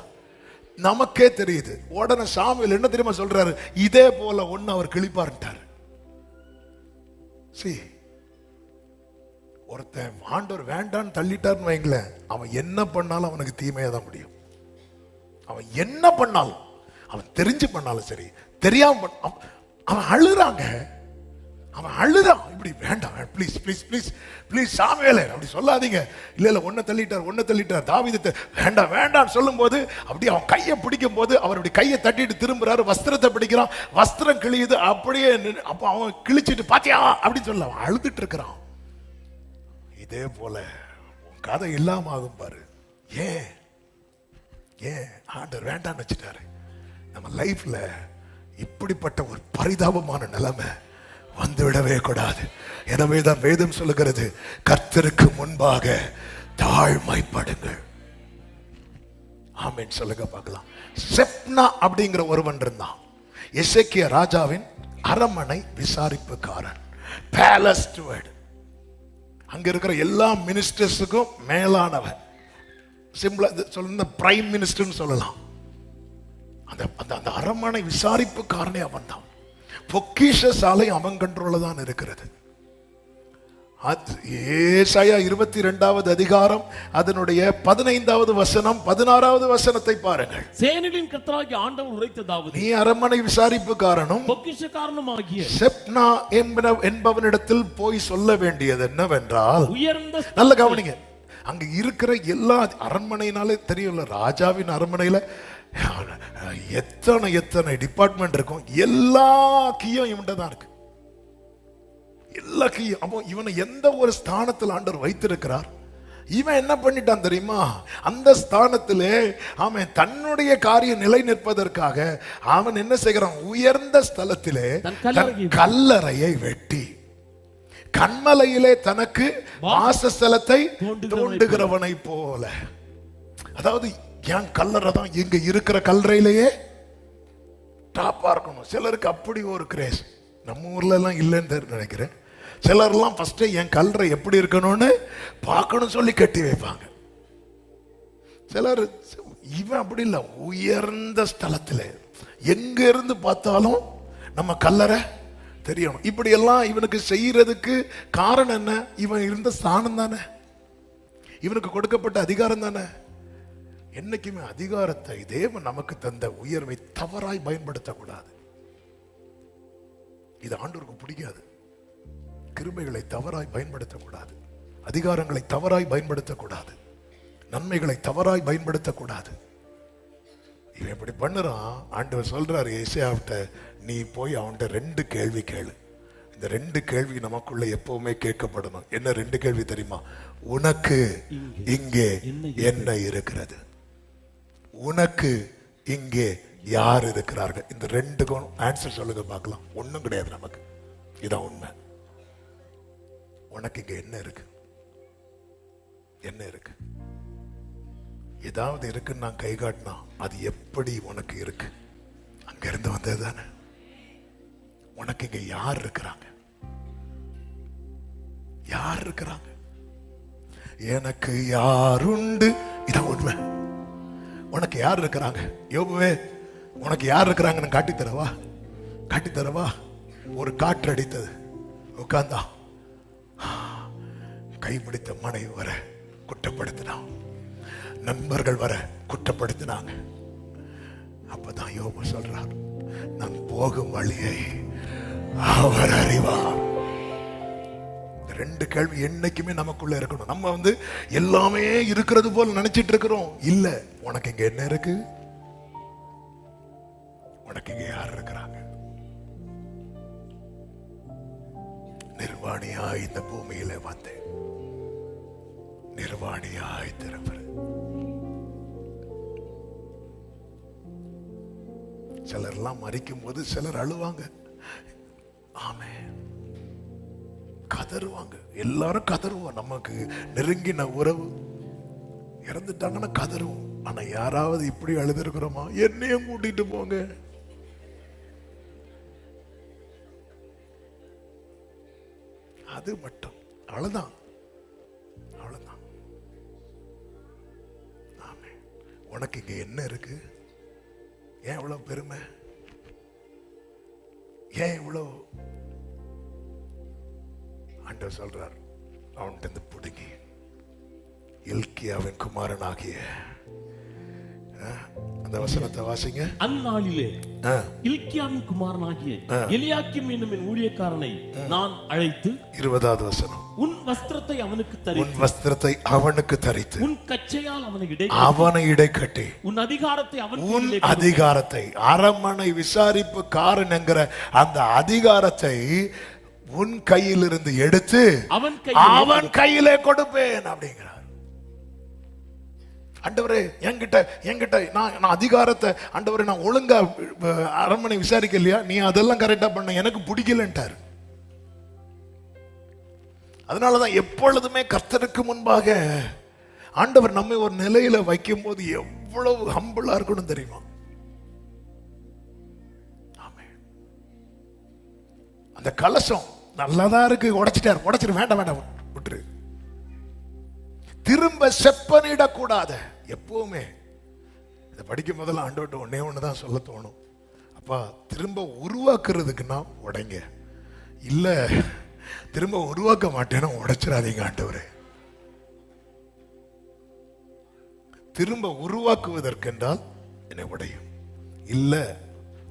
நமக்கே தெரியுது. உடனே சாமுவேல் என்ன தெரியுமா சொல்றாரு? இதே போல ஒன்னு அவர் கிழிப்பார்ட்டாரு. ஒருத்தன் ஆண்டவர் வேண்டான்னு தள்ளிட்டார்னு வைங்களேன், அவன் என்ன பண்ணாலும் அவனுக்கு தீமையா தான் முடியும். அவன் என்ன பண்ணாலும், அவன் தெரிஞ்சு பண்ணாலும் சரி, தெரியாம அவன் அழுறாங்க. அவன் அழுறான், இப்படி வேண்டாம், ப்ளீஸ் ப்ளீஸ் ப்ளீஸ் ப்ளீஸ் சாமுவேலே அப்படி சொல்லாதீங்க. இல்ல ஒன்ன தள்ளிட்டார் தாவீது வேண்டாம் வேண்டாம் சொல்லும் போது அப்படி அவன் கையை பிடிக்கும் போது அவருடைய கையை தட்டிட்டு திரும்புறாரு, வஸ்திரத்தை பிடிக்கிறான், வஸ்திரம் கிழியுது. அப்படியே அப்ப அவன் கிழிச்சிட்டு பாத்தியா அப்படின்னு சொல்ல அவன் அழுதுட்டு இருக்கிறான். இதே போல உன் கதை இல்லாம ஆகும் பாரு. ஏன் ஆண்டவர் வேண்டான்னு வச்சுட்டாரு. நம்ம லைஃப்ல இப்படிப்பட்ட ஒரு பரிதாபமான நிலைமை வந்துவிடவே கூடாது. எனவே தான் வேதம் சொல்லுகிறது, கர்த்தருக்கு முன்பாக தாழ்மைப்படுங்கள். ஆமென் சொல்லுங்க பார்க்கலாம். செப்னா அப்படிங்கிற ஒருவன் இருந்தான். எசேக்கியா ராஜாவின் அரண்மனை விசாரிப்புக்காரன், பேலஸ் ஸ்டூவர்ட். அங்க இருக்கிற எல்லா மினிஸ்டர்ஸுக்கும் மேலானவன். சிம்பிளா சொல்ல பிரைம் மினிஸ்டர்னு சொல்லலாம். அந்த அரண்மனை விசாரிப்புக்காரனே அவன் தான். பொக்கிஷ சாலை அவன் கண்ட்ரோல தான் இருக்கிறது. ஏசாயா 22வது அதிகாரம் அதனுடைய 15வது வசனம் 16வது வசனத்தை பாருங்கள். சேனைகளின் கர்த்தராகிய ஆண்டவர் உரைத்ததாவது, நீ அரண்மனை விசாரிப்புக்காரனும் பொக்கிஷக்காரனுமாகிய செப்னா என்பவனிடத்தில் போய் சொல்ல வேண்டியது என்னவென்றால், உயர்ந்த, நல்ல கவனிங்க, அங்க இருக்கிற எல்லா அரண்மனையினாலே தெரியும்ல, ராஜாவின் அரண்மனையில எத்தனை டிபார்ட்மெண்ட் இருக்கும், எல்லா கீயும் இவன்கிட்ட தான் இருக்கு. எல்லா கீயும். அப்போ இவனை எந்த ஒரு ஸ்தானத்தில் ஆண்டவர் வைத்திருக்கிறார். இவன் என்ன பண்ணிட்டான் தெரியுமா? அந்த ஸ்தானத்திலே அவன் தன்னுடைய காரியம் நிலை நிற்பதற்காக அவன் என்ன செய்கிறான்? உயர்ந்த ஸ்தலத்திலே கல்லறையை வெட்டி கண்மலையிலே தனக்கு வாசஸ்தலத்தை தோண்டுகிறவனை போல. அதாவது என் கல்லறை தான் இங்க இருக்கிற கல்லறையிலேயே டாப்பா இருக்கணும். சிலருக்கு அப்படி ஒரு கிரேஸ். நம்ம ஊர்ல எல்லாம் இல்லைன்னு நினைக்கிறேன். சிலர்லாம் ஃபர்ஸ்ட் என் கல்லறை எப்படி இருக்கணும்னு பார்க்கணும் சொல்லி கட்டி வைப்பாங்க. சிலர் இவன் அப்படி இல்லை, உயர்ந்த ஸ்தலத்தில் எங்க இருந்து பார்த்தாலும் நம்ம கல்லறை தெரியணும். இப்படி எல்லாம் இவனுக்கு செய்யறதுக்கு காரணம் என்ன? இவன் இருந்த ஸ்தானம் தானே, இவனுக்கு கொடுக்கப்பட்ட அதிகாரம் தானே. என்னைக்குமே அதிகாரத்தை, தேவன் நமக்கு தந்த உயர்வை தவறாய் பயன்படுத்தக்கூடாது. இது ஆண்டவருக்கு பிடிக்காது. கிருபைகளை தவறாய் பயன்படுத்தக்கூடாது, அதிகாரங்களை தவறாய் பயன்படுத்தக்கூடாது, நன்மைகளை தவறாய் பயன்படுத்தக்கூடாது. இவன் இப்படி பண்ணுறான். ஆண்டவர் சொல்றாரு ஏசாயாவிட்ட, நீ போய் அவன்கிட்ட 2 கேள்வி கேளு. இந்த ரெண்டு கேள்வி நமக்குள்ள எப்பவுமே கேட்கப்படணும். என்ன ரெண்டு கேள்வி தெரியுமா? உனக்கு இங்கே என்ன இருக்கிறது? உனக்கு இங்கே யார் இருக்கிறார்கள்? இந்த ரெண்டுக்கும் ஆன்சர் சொல்லுங்க பார்க்கலாம். ஒண்ணும் கிடையாது நமக்கு. இதான் உண்மை. உனக்கு இங்க என்ன இருக்கு? என்ன இருக்கு? ஏதாவது இருக்குன்னு நான் கை காட்டினா அது எப்படி உனக்கு இருக்கு? அங்க இருந்து வந்தது தானே. உனக்கு இங்க யார் இருக்கிறாங்க? யார் இருக்கிறாங்க? எனக்கு யாருண்டு. இதான் உண்மை. உனக்கு யார் இருக்கிறாங்க? யோபுவே, உனக்கு யார் இருக்கிறாங்கன்னு காட்டித்தரவா? காட்டித்தரவா? ஒரு காற்று அடித்தது, உட்கார்ந்தா, கைப்பிடித்த மனைவி வர குற்றப்படுத்தினான், நண்பர்கள் வர குற்றப்படுத்தினாங்க. அப்பதான் யோபு சொல்றார், நான் போகும் வழியை அவர் அறிவார். ரெண்டு கேள்வி என்னைக்குமே நமக்குள்ள இருக்கணும். நம்ம எல்லாமே இருக்கிறது போல நினைச்சிட்டு இருக்கிறோம். இல்ல, உனக்கு இங்க என்ன இருக்கு? உனக்கு இங்க யார் இருக்கிறாங்க? நிர்வாணியாய் இந்த பூமியில வந்தேன், நிர்வாணியாய் திரும்புறேன். சிலர் எல்லாம் மறிக்கும் போது சிலர் அழுவாங்க, ஆமென், கதறுவாங்க. எல்லாரும் கதறுவோம். நமக்கு நெருங்கின உறவு இறந்துட்டாங்கன்னா கதறுவோம். ஆனா யாராவது இப்படி அழுதுருக்கிறோமா? என்னையும் கூட்டிட்டு போங்க. அது மட்டும் அவ்வளவுதான், அவ்வளவுதான். ஆமென். உனக்கு இங்க என்ன இருக்கு? ஏன் இவ்வளவு பெருமை? ஏன் இவ்வளவு? ஆண்டவர் சொல்றார், அவன்கிட்ட புடுங்கி இல்க்கியாவின் குமாரன் ஆகிய அந்த வசனத்தை வாசிங்க. அந்நாளிலே இல்க்கியாவின் குமாரனாகிய எலியாக்கிம் என்னும் என் ஊழியக்காரனை நான் அழைத்து, 20வது வசனம், உன் வஸ்திரத்தை அவனுக்கு தரித்து, உன் வஸ்திரத்தை அவனுக்கு தரித்து, உன் கச்சையால் அவனை இடைக்கட்டி, உன் அதிகாரத்தை உன் அதிகாரத்தை, அரமனை விசாரிப்புக்காரன் என்கிற அந்த அதிகாரத்தை உன் கையிலிருந்து எடுத்து அவன் கையிலே கொடுப்பேன் அப்படிங்கிறார். ஆண்டவரே, என்கிட்ட நான் அதிகாரத்தை, ஆண்டவரே நான் ஒழுங்கா அரண்மனை விசாரிக்கலையா, நீ அதெல்லாம் கரெக்டா பண்ண, எனக்கு பிடிக்கலன்ட்டார். அதனாலதான் எப்பொழுதுமே கர்த்தருக்கு முன்பாக ஆண்டவர் நம்மை ஒரு நிலையில வைக்கும் போது எவ்வளவு ஹம்பிளா இருக்கணும் தெரியுமா? அந்த கலசம் நல்லாதான் இருக்கு, உடைச்சிட்டு வேண்டாம் விட்டுரு. திரும்ப செப்பனிட கூடாது. எப்பவுமே இதை படிக்கும் போதெல்லாம் ஆண்டவர்ட்ட ஒன்னே ஒண்ணுதான் சொல்ல தோணும், அப்பா திரும்ப உருவாக்குறதுக்குன்னா உடைங்க, இல்ல திரும்ப உருவாக்க மாட்டேன்னா உடைச்சிடாதீங்க ஆண்டவரே. திரும்ப உருவாக்குவதற்கென்றால் என்னை உடையும், இல்ல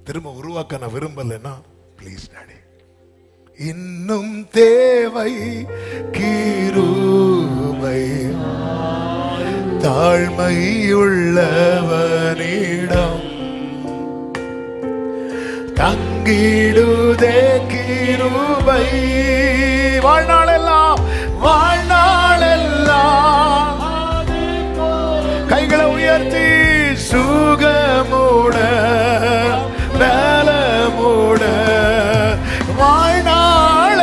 திரும்ப உருவாக்க நான் விரும்பலைன்னா பிளீஸ் டாடி. இன்னும் தேவை கிருபை தாழ்மையுள்ளவனிடம் தங்கிடுதே கிருபை. வாழ்நாளெல்லாம் கைகளை உயர்த்தி சுகமுட பலமுட வாழ்நாளெல்லாம்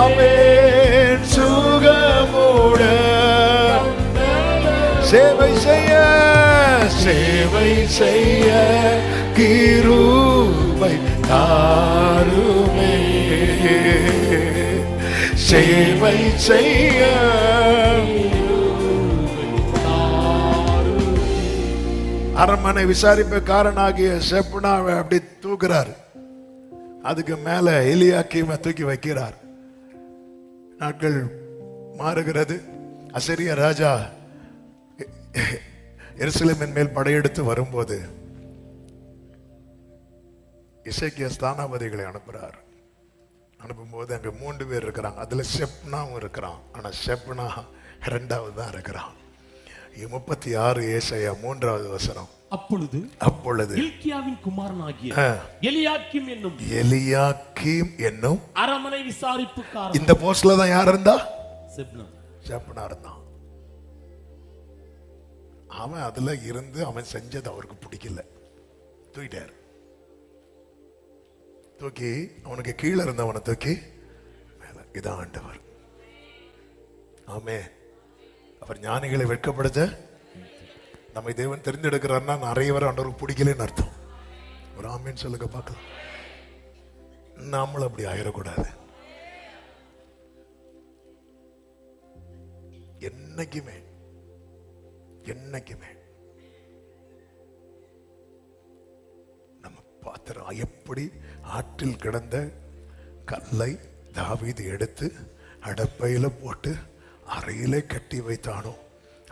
ஆமென் சுகமுட சேவை செய்ய கிருபை தாருமே. சேவை செய்ய அரண்மனை விசாரிப்புக்காரனாகிய செப்னாவை அப்படி தூக்குறார், அதுக்கு மேல எலியாக்கீமை தூக்கி வைக்கிறார். நாட்கள் மாறுகிறது. அசீரிய ராஜா எருசலேமின் மேல் படையெடுத்து வரும்போது எசேக்கியா ஸ்தானாபதிகளை அனுப்புறார். அனுப்பும்போது அங்க 3 பேர் இருக்கிறாங்க. அதுல செப்னாவும் இருக்கிறான். ஆனா செப்னா 2வது தான் இருக்கிறான். 36 ஏசாயா 3வது வசனம். அப்பொழுது இல்க்கியாவின் குமாரனாகிய எலியாக்கீம் என்னும் அரமனை விசாரிப்புக்காரன். இந்த போஸ்ட்ல தான் யார் இருந்தா? செப்னா இருந்தான். அவன் அதுல இருந்து அவன் செஞ்சது அவருக்கு பிடிக்கல, தூக்கிட்டார். தூக்கி அவனுக்கு கீழே இருந்தவனை தூக்கி மேல. இதான் ஆண்டவர். ஆமே. அவர் ஞானிகளை வெட்கப்படுத்த நம்மை தேவன் தெரிந்தெடுக்கிறார்னா நிறைய பேர் ஆண்டவருக்கு பிடிக்கலன்னு அர்த்தம். ஒரு ஆமேன்னு சொல்லுங்க பார்க்கலாம். நாமளும் அப்படி ஆயிடக்கூடாது. என்னைக்குமே நம்ம பாத்திரம் எப்படி ஆற்றில் கிடந்த கல்லை தாவீது எடுத்து அடப்பையில போட்டு அறையிலே கட்டி வைத்தானோ,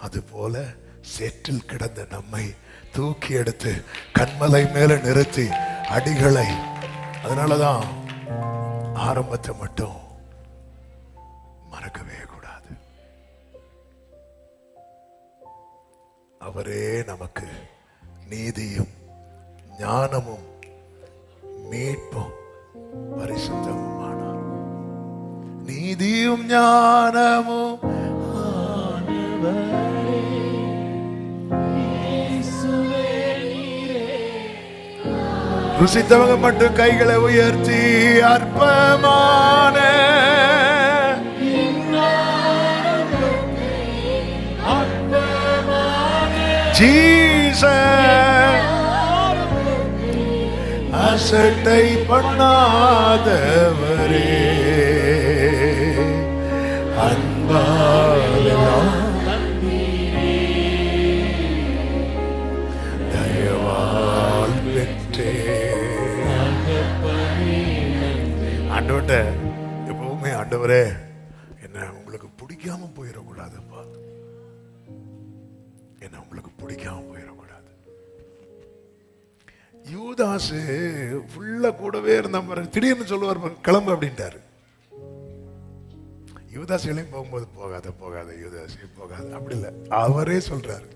அது போல சேற்றில் கிடந்த நம்மை தூக்கி எடுத்து கண்மலை மேல நிறுத்தி அடிகளை. அதனாலதான் ஆரம்பத்தை மட்டும் மறக்கவே கூடாது. அவரே நமக்கு நீதியும் ஞானமும் மீட்பும் பரிசுத்தமுமானார். நீதியும் ஞானமும் ருசித்தவங்க மட்டும் கைகளை உயர்த்தி அற்பமான ஜீசஸ் அசட்டை பண்ணாதவரே அன்பாலெல்லாம் தயவால் பெற்றே. ஆண்டவர்கிட்ட எப்பவுமே ஆண்டவரே என்ன உங்களுக்கு பிடிக்காம போயிடக்கூடாதுப்பா, என்ன உங்களுக்கு பிடிக்காம போயிடக்கூடாது. யூதாசு ஃபுல்லா கூடவே இருந்த மாதிரி திடீர்னு சொல்லுவார் கிளம்பு அப்படின்ட்டாரு. யூதாசிலையும் போகும்போது போகாத யூதாசி போகாத அப்படி இல்லை, அவரே சொல்றாரு.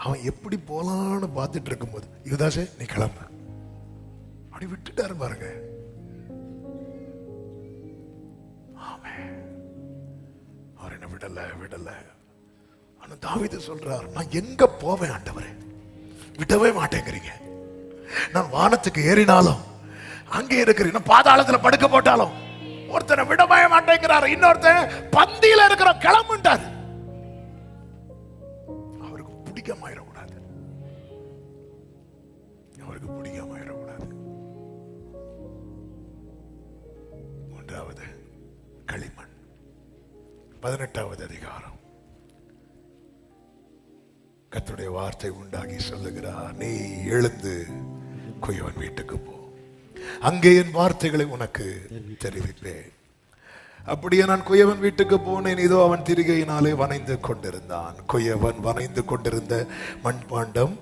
அவன் எப்படி போலான்னு பார்த்துட்டு இருக்கும்போது யூதாசே நீ கிளம்பு அப்படி விட்டுட்டாரு பாருங்க. அவர் என்ன விடல. ஆனா தாவீது சொல்றார், நான் எங்க போவேன் ஆண்டவரே, விடவே மாட்டேங்கிறீங்க. நான் வானத்துக்கு ஏறினாலும் அங்கே இருக்கிறேன், பாதாளத்துல படுக்க போட்டாலும் ஒருத்தனை விடவே மாட்டேங்கிறாரு. இன்னொருத்தன் பந்தியில இருக்கிற கிளம்புட்டாரு. அவருக்கு பிடிக்காமயிடக்கூடாது, அவருக்கு பிடிக்காமயிடக்கூடாது. மூன்றாவது களிமண், 18வது அதிகாரம். கர்த்தருடைய வார்த்தை உண்டாகி சொல்லுகிறார், நீ எழுந்து குயவன் வீட்டுக்கு போ, அங்கே என் வார்த்தைகளை உனக்கு தெரிவிப்பேன். அப்படியே நான் குயவன் வீட்டுக்கு போனேன், இதோ அவன் திரிகையினாலே வனைந்து கொண்டிருந்தான். குயவன் வனைந்து கொண்டிருந்த மண்பாண்டம்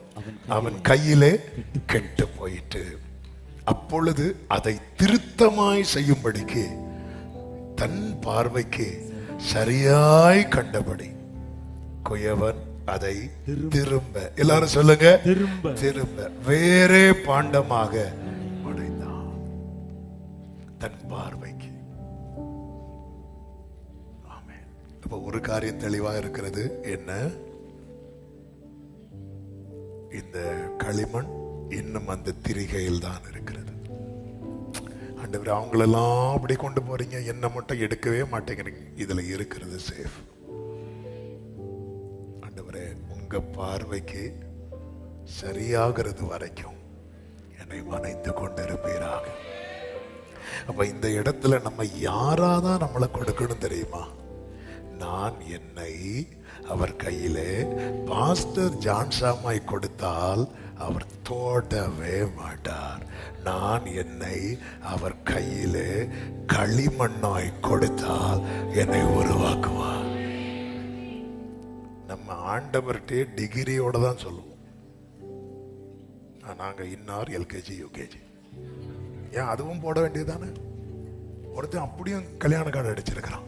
அவன் கையிலே கெட்டு போயிட்டு, அப்பொழுது அதை திருத்தமாய் செய்யும்படிக்கு தன் பார்வைக்கு சரியாய் கண்டபடி குயவன் அதை திரும்ப, எல்லாரும் சொல்லுங்க, திரும்ப வேறே பாண்டமாக உடைந்தான் தன் பார்வைக்கு. ஆமென். அப்ப ஒரு காரியம் தெளிவா இருக்கிறது, என்ன? இந்த களிமண் இன்னும் அந்த திரிகையில் தான் இருக்கிறது. ஆண்டவரே, அவங்களெல்லாம் அப்படி கொண்டு போறீங்க, என்ன மட்டும் எடுக்கவே மாட்டேங்கிறீங்க, இதுல இருக்கிறது சேஃப். ஆண்டவரே, உங்க பார்வைக்கு சரியாகிறது வரைக்கும் என்னை வணைந்து கொண்டிருப்பீராக. அப்ப இந்த இடத்துல நம்ம யாராதான் நம்மளை கொடுக்கணும் தெரியுமா? நான் என்னை அவர் கையிலே பாஸ்டர் ஜான்சாமாய் கொடுத்தால் அவர் தோடவே மாட்டார். நான் என்னை அவர் கையிலே களிமண்ணாய் கொடுத்தால் என்னை உருவாக்குவார். நம்ம ஆண்டவர்கிட்டே டிகிரியோட தான் சொல்லுவோம், நாங்க இன்னார் எல்கேஜி யூகேஜி. ஏன் அதுவும் போட வேண்டியதானே? ஒருத்தன் அப்படியும் கல்யாண கார்டு அடிச்சிருக்கிறான்.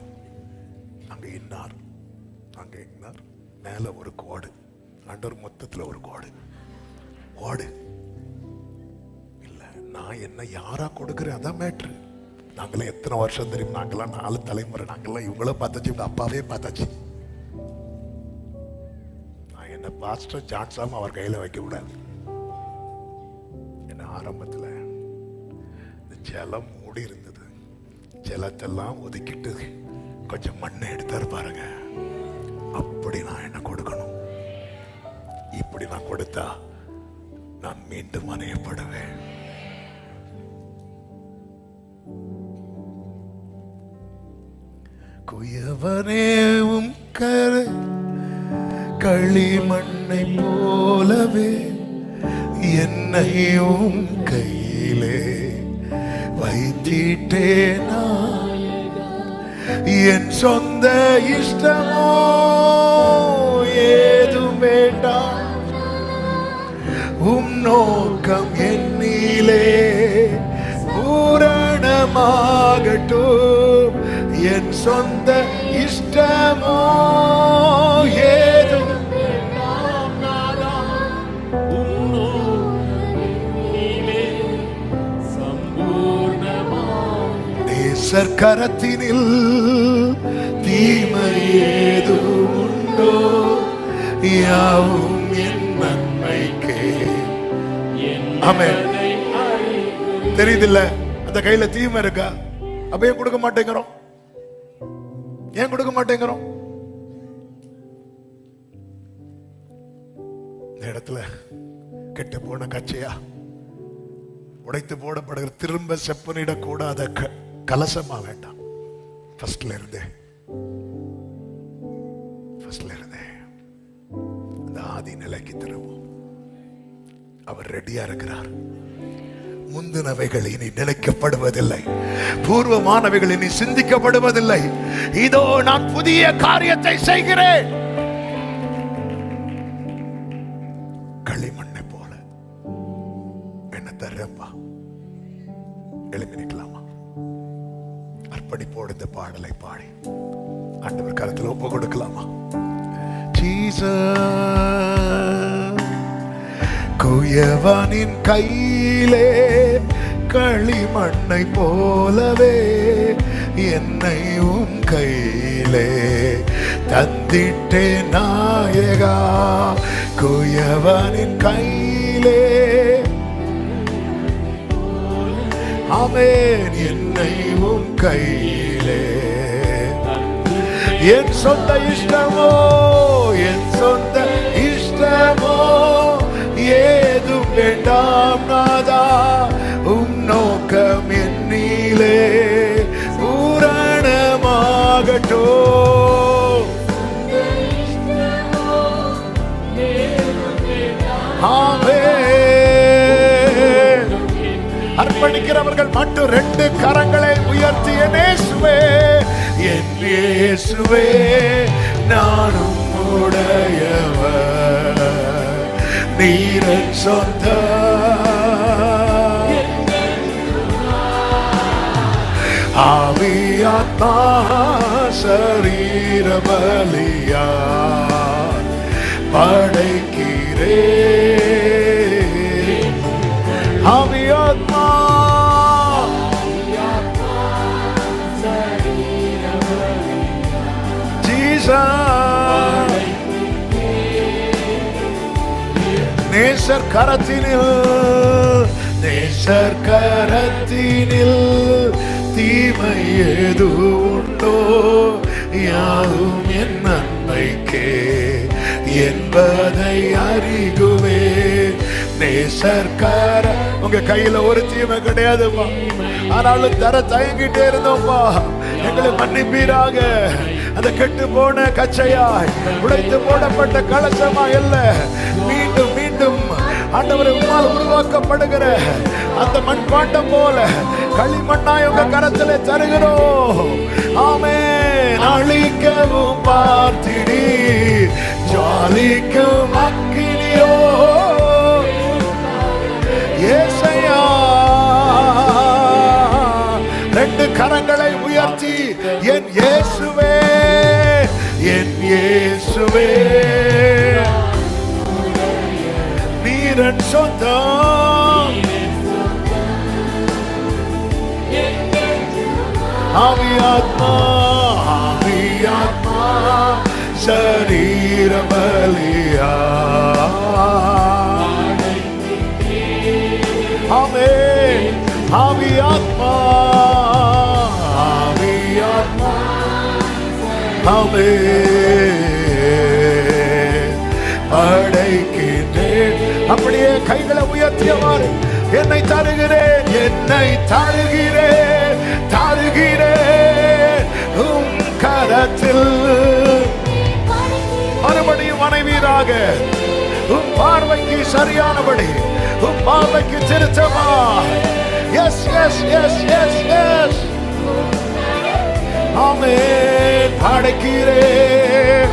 அங்க இன்னார், அங்க இன்னார், மேல ஒரு கோடு, ஆண்டவர் மொத்தத்துல ஒரு கோடு. ஓடு. இல்ல, நான் என்ன யாரா கொடுக்கிறேன் அதான் மேட்ரு. நாங்களாம் எத்தனை வருஷம் தெரியும், நாங்களாம் 4 தலைமுறை, நாங்களாம் இவங்கள பார்த்தாச்சு, இவங்க அப்பாவே பார்த்தாச்சு. நான் என்ன பாஸ்டர் ஜான்சாம் அவர் கையில வைக்க கூடாது. என்ன ஆரம்பத்துல இந்த ஜலம் மூடி இருந்தது, ஜலத்தெல்லாம் ஒதுக்கிட்டு கொஞ்சம் மண்ணை எடுத்தாரு பாருங்க. அப்படி நான் என்ன கொடுக்கணும், இப்படி நான் கொடுத்தா நான் மீண்டும் அணையப்படுவேன். குயவனேவும் கரை களிமண்ணை போலவே என்னையும் கையிலே வைத்திட்டேனா. என் சொந்த இஷ்டமோ ஏதும் வேண்டாம், உம் நோக்கம் என்னிலே பூரணமாகட்டும். என் சொந்த இஷ்டமோ ஏதும் கரத்தினில் தீமை ஏதும் உண்டோ, யாவும் என் நன்மைக்கே. ஆமென். தெரியுதில்ல, அந்த கையில தீமை இருக்கா? அப்ப ஏன் கொடுக்க மாட்டேங்கிறோம்? ஏன் கொடுக்க மாட்டேங்கிறோம்? இந்த இடத்துல கெட்டு போன கச்சையா, உடைத்து போடப்படுகிற, திரும்ப செப்பனிடக்கூடாத கலசமா வேண்டாம். ஃபர்ஸ்ட்ல இருந்தே அந்த ஆதி நிலைக்கு திரும்பும். அவர் ரெடியா இருக்கிறார். முந்தினவைகள் இனி நினைக்கப்படுவதில்லை, பூர்வமானவைகள் இனி சிந்திக்கப்படுவதில்லை. இதோ நான் புதிய காரியத்தை செய்கிறேன். களிமண்ணை போல என்ன தர்றப்பா. எழுப்பி நிற்கலாமா? அர்ப்பணிப்போடு இந்த பாடலை பாடி ஆண்டவர் கரத்தில் ஒப்பு கொடுக்கலாமா? குயவனின் கையிலே களிமண்ணை போலவே என்னையும் கையிலே தந்திட்டே நாயகா. குயவனின் கையிலே ஆமென், என்னையும் கையிலே. என் சொந்த இஷ்டமோ, என் சொந்த இஷ்டமோ ஏதும் வேண்டாம் நாதா. உம் நோக்கம் என்னிலே பூரணமாகட்டும். ஆமென். அர்ப்பணிக்கிறவர்கள் மட்டும் 2 கரங்களை உயர்த்தி, என் இயேசுவே, என் இயேசுவே, நானும் உடையவர், நீரன் சொந்த. ஆவி ஆத்மா சரீர பலியா படைக்கிறே. ஆவி ஆத்மா ஜீசஸ். நேசர் கரத்தினில், நேசர் கரத்தினில் தீமை ஏது உண்டோ, யாவும் என் நன்மைக்கே என்பதை அறிகுவே. நேசர் கர, உங்க கையில ஒரு தீமை கிடையாதுப்பா, ஆனாலும் தர தயங்கிட்டே இருந்தோம்ப்பா. எங்களை மன்னிப்பீராக. அந்த கெட்டு போன கச்சையாய், உடைத்து போடப்பட்ட கலசமா இல்ல, மீண்டும் மீண்டும் ஆண்டவரை உம்மால் உருவாக்கப்படுகிற அந்த மண்பாண்டம் போல களிமண்ணாய் உங்க கரத்திலே தருகிறோம். ஆமென். அழிக்கவும் பார்த்திடி, ஜாலிக்கும் அக்கினியோ ஏசையா. 2 கரங்களை உயர்த்தி, என் இயேசுவே, என் இயேசுவே, நீர நீரன் சொந்தம். ஆவியாத்மா ஆவியாத்மா சரீர பலியா. ஆமென். ஆவியாத்மா ஆவியாத்மா ஆமென். படைக்கின்றேன். அப்படியே கைகளை உயர்த்தியவாறு என்னை தருகிறேன், என்னை தருகிறேன், தருகிறேன் உம் கரத்தில். மறுபடியும் மனைவியராக உம் பார்வைக்கு சரியானபடி, உம் பார்வைக்கு திருத்தமா. Yes yes yes yes yes. Amen. படைக்கிறேன்.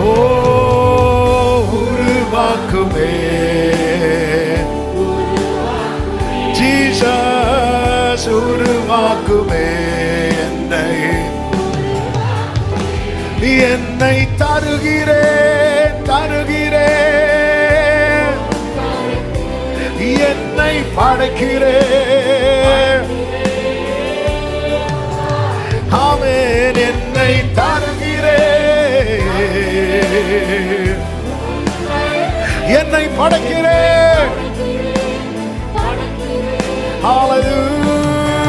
ஓ உருவாக்குமே ஜீசஸ், உருவாக்குமே என்னை தருகிறேன், தருகிறேன், என்னை படைக்கிறேன். ஆமென். என்னை தருகிறேன், என்னை படைக்கிறேன். ஹல்லேலூயா.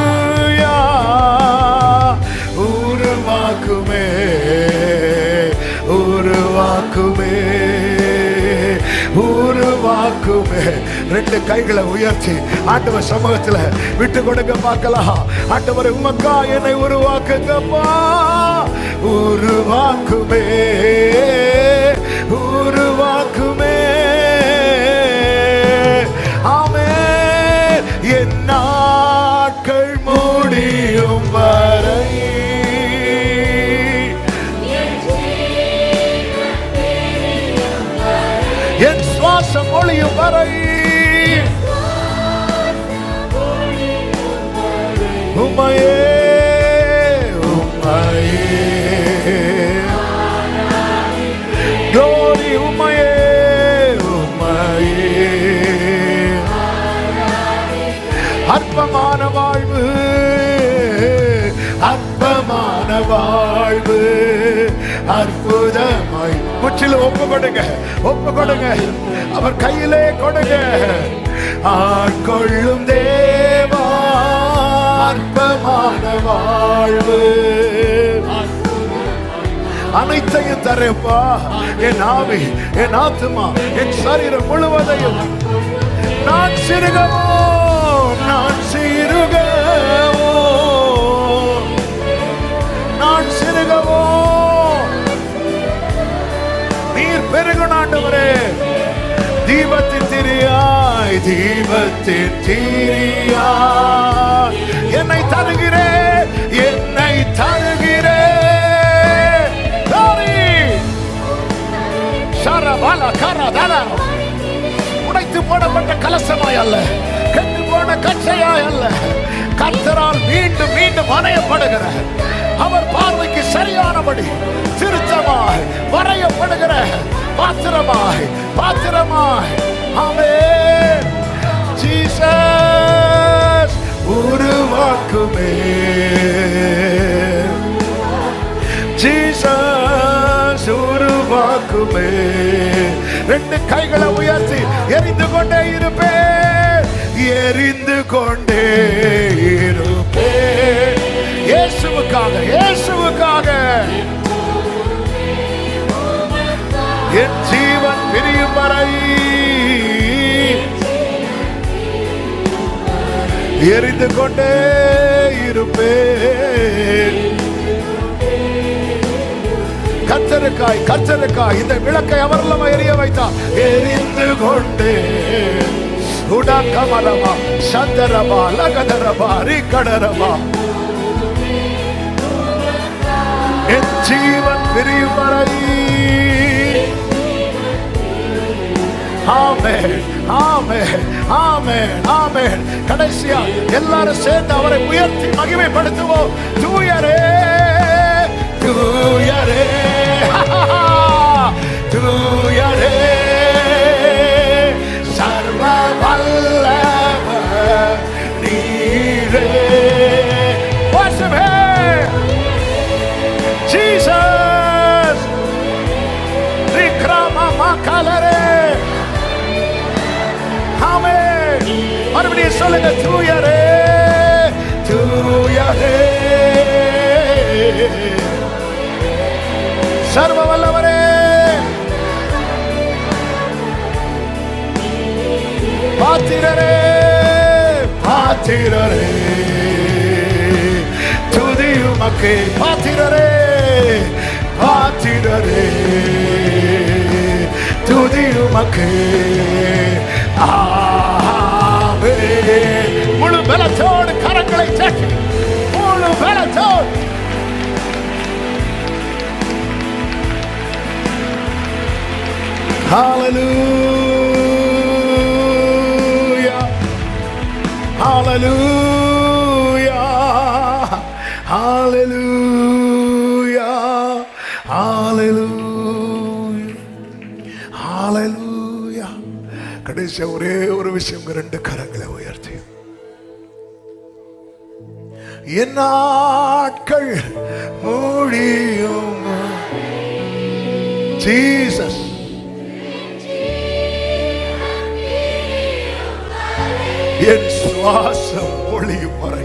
உருவாக்குமே உருவாக்குமே உருவாக்குமே. ரெண்டு கைகளை உயர்த்தி ஆண்டவர் சமூகத்துல விட்டு கொடுங்க பார்க்கலாம். ஆண்டவர் உமக்கா என்னை உருவாக்குங்கப்பா. உருவாக்குமே உருவாக்குமே. ஆமென். என் நாட்கள் முடியும் வரை, என் சுவாசம் ஒளியும் வரை, உம்மையே உம்மையே glory, உம்மையே உம்மையே. அற்பமான வாழ்வு, அற்பமான வாழ்வு, அற்புதமாய் முற்றிலும் ஒப்பு கொடுங்க, ஒப்பு கொடுங்க, அவர் கையிலே கொடுங்க. ஆட்கொள்ளும் தேவா, அற்பமான வாழ்வு, அனைத்தையும் தரப்பா. என் ஆவி, என் ஆத்துமா, என் சரீரம் முழுவதையும் நான் சிறுகவோ, நான் சிறுகவோ, நான் சிறுகவோ. நீர் பெருகும் ஆண்டவரே. தீபத்தின் திரியாய், தீபத்தின் திரியாய் என்னை தருகிறேன், என்னை தருகிறேன். உடைத்து போடப்பட்ட கலசமாய் அல்ல, கெட்டு போன கச்சையாய் அல்ல, கர்த்தரால் மீண்டும் மீண்டும் வரையப்படுகிற, அவர் பார்வைக்கு சரியானபடி திருத்தமாய் வரையப்படுகிற பாத்திரமாய், பாத்திரமாய். ஆமென். ஜீசஸ் உருவாக்குமே, ஜீசஸ் உருவாக்குமே. ரெண்டு கைகளை உயர்த்தி எரிந்து கொண்டே இருப்பேன், எரிந்து கொண்டே இருப்பேன். இயேசுவுக்காக, இயேசுவுக்காக என் ஜீவன் பிரியும் வரை எரிந்து கொண்டே இருப்பேன். கர்த்தருக்காய், கர்த்தருக்காய் இந்த விளக்கை அவர்லமா எரிய வைத்தார். எரிந்து கொண்டே உடாக்கமலமா சந்தரமா லகதரமா ரிகடரமா என் ஜீவன் பிரியும் வரை. ஆமென், ஆமென், ஆமென், ஆமென். கடைசியா எல்லாரும் சேர்ந்து அவரை உயர்த்தி மகிமைப்படுத்துவோம். தூயரே, தூயரே, தூயரே சர்வ வல்லவர் நீரே. Worship Him, Jesus. Vikrama Makalare. Amen. மறுபடியும் சொல்லுங்க, தூயரே தூயரே சர்வ வல்லவரே பாத்திரரே பாத்திரரே துதி உமக்கே. பாத்திரரே பாத்திரரே துதி உமக்கே. ஆமென். முழு பலத்தோடு கரங்களை தட்டி முழு பலத்தோடு Hallelujah, hallelujah, hallelujah, hallelujah, hallelujah. கடைசியா ஒரே ஒரு விஷயம், ரெண்டு கரங்களை உயர்த்தி, என் நாட்கள் முடியும் ஜீசஸ். என் சுவாசம் ஒளியும் வரை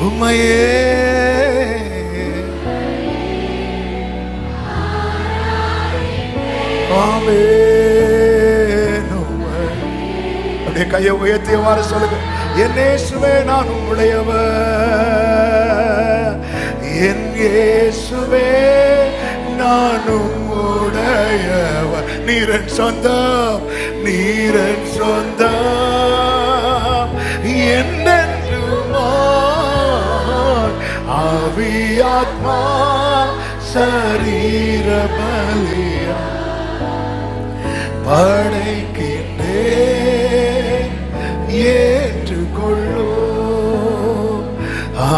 உம்மையே ஆமென். அப்படியே கையை உயர்த்தியவாறு சொல்லுங்க, என் இயேசுவே நான் உம்முடையவர், என் இயேசுவே நான் உம்முடையவர். நீரன் சொந்தம் நீரன் சொந்தம் என்னென்றுமாய் ஆவியாத்மா சரீர பலியா படைக்கின்றேன் ஏற்றுக்கொள்ளோ.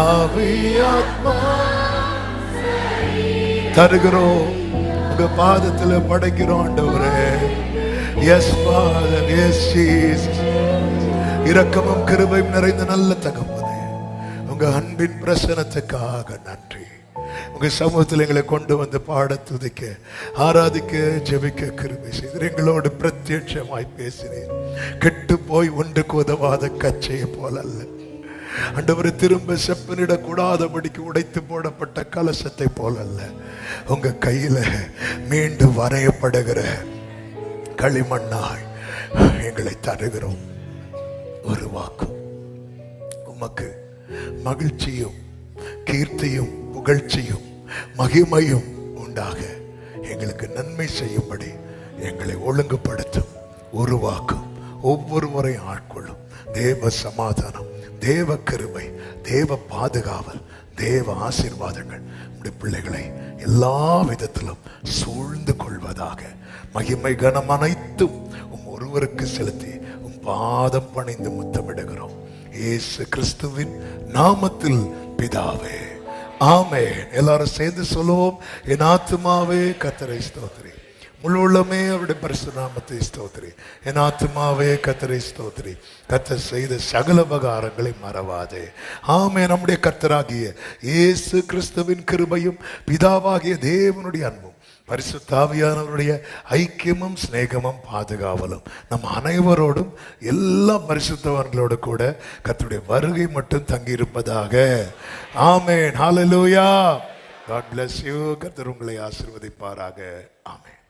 ஆவியாத்மா தருகிறோம், உங்க பாதத்துல படைக்கிறோம் ஆண்டவரே. Yes Father, yes Jesus. இரக்கமும் கிருபையும் நிறைந்த நல்ல தகப்பனே, உங்க அன்பின் பிரசனத்துக்காக நன்றி. உங்க சமூகத்தில் எங்களை கொண்டு வந்து பாட, துதிக்க, ஆராதிக்க, ஜெபிக்க கிருபை செய்து எங்களோடு பிரத்யட்சமாய் பேசினீர். கெட்டு போய் ஒன்றுக்கு உதவாத கச்சையை போல அல்ல ஆண்டவரே, திரும்ப செப்பனிட கூடாதபடிக்கு உடைத்து போடப்பட்ட கலசத்தை போல அல்ல, உங்க கையில மீண்டும் வரையப்படுகிற களிமண்ணாய் எங்களை தருகிறோம். ஒரு வாக்கும் உமக்கு மகிழ்ச்சியும் கீர்த்தியும் புகழ்ச்சியும் மகிமையும் உண்டாக எங்களுக்கு நன்மை செய்யும்படி எங்களை ஒழுங்குபடுத்தும். உருவாக்கும், ஒவ்வொருவரையும் ஆட்கொள்ளும். தேவ சமாதானம், தேவ கிருபை, தேவ பாதுகாவல், தேவ ஆசீர்வாதங்கள் நம்முடைய பிள்ளைகளை எல்லா விதத்திலும் சூழ்ந்து கொள்வதாக. மகிமை கனம் அனைத்தும் ஒருவருக்கு செலுத்தி பாதம் பணிந்து முத்தமிடுகிறோம் இயேசு கிறிஸ்துவின் நாமத்தில் பிதாவே, ஆமென். எல்லாரும் சேர்ந்து சொல்லுவோம், என் ஆத்துமாவே கர்த்தரை ஸ்தோத்திரி, முழு உள்ளமே அவருடைய பரிசுத்த நாமத்தை ஸ்தோத்திரி. என் ஆத்துமாவே கர்த்தரை ஸ்தோத்திரி, கர்த்தர் செய்த சகல உபகாரங்களை மறவாதே. ஆமென். நம்முடைய கர்த்தராகிய இயேசு கிறிஸ்துவின் கிருபையும் பிதாவாகிய தேவனுடைய அன்பும் பரிசுத்த ஆவியானவருடைய ஐக்கியமும் சிநேகமும் பாதுகாவலும் நம் அனைவரோடும் எல்லா பரிசுத்தவான்களோடு கூட கர்த்தருடைய வருகை மட்டும் தங்கியிருப்பதாக. ஆமென். ஹல்லேலூயா. God bless you. கர்த்தர் உங்களை ஆசீர்வதிப்பாராக. ஆமென்.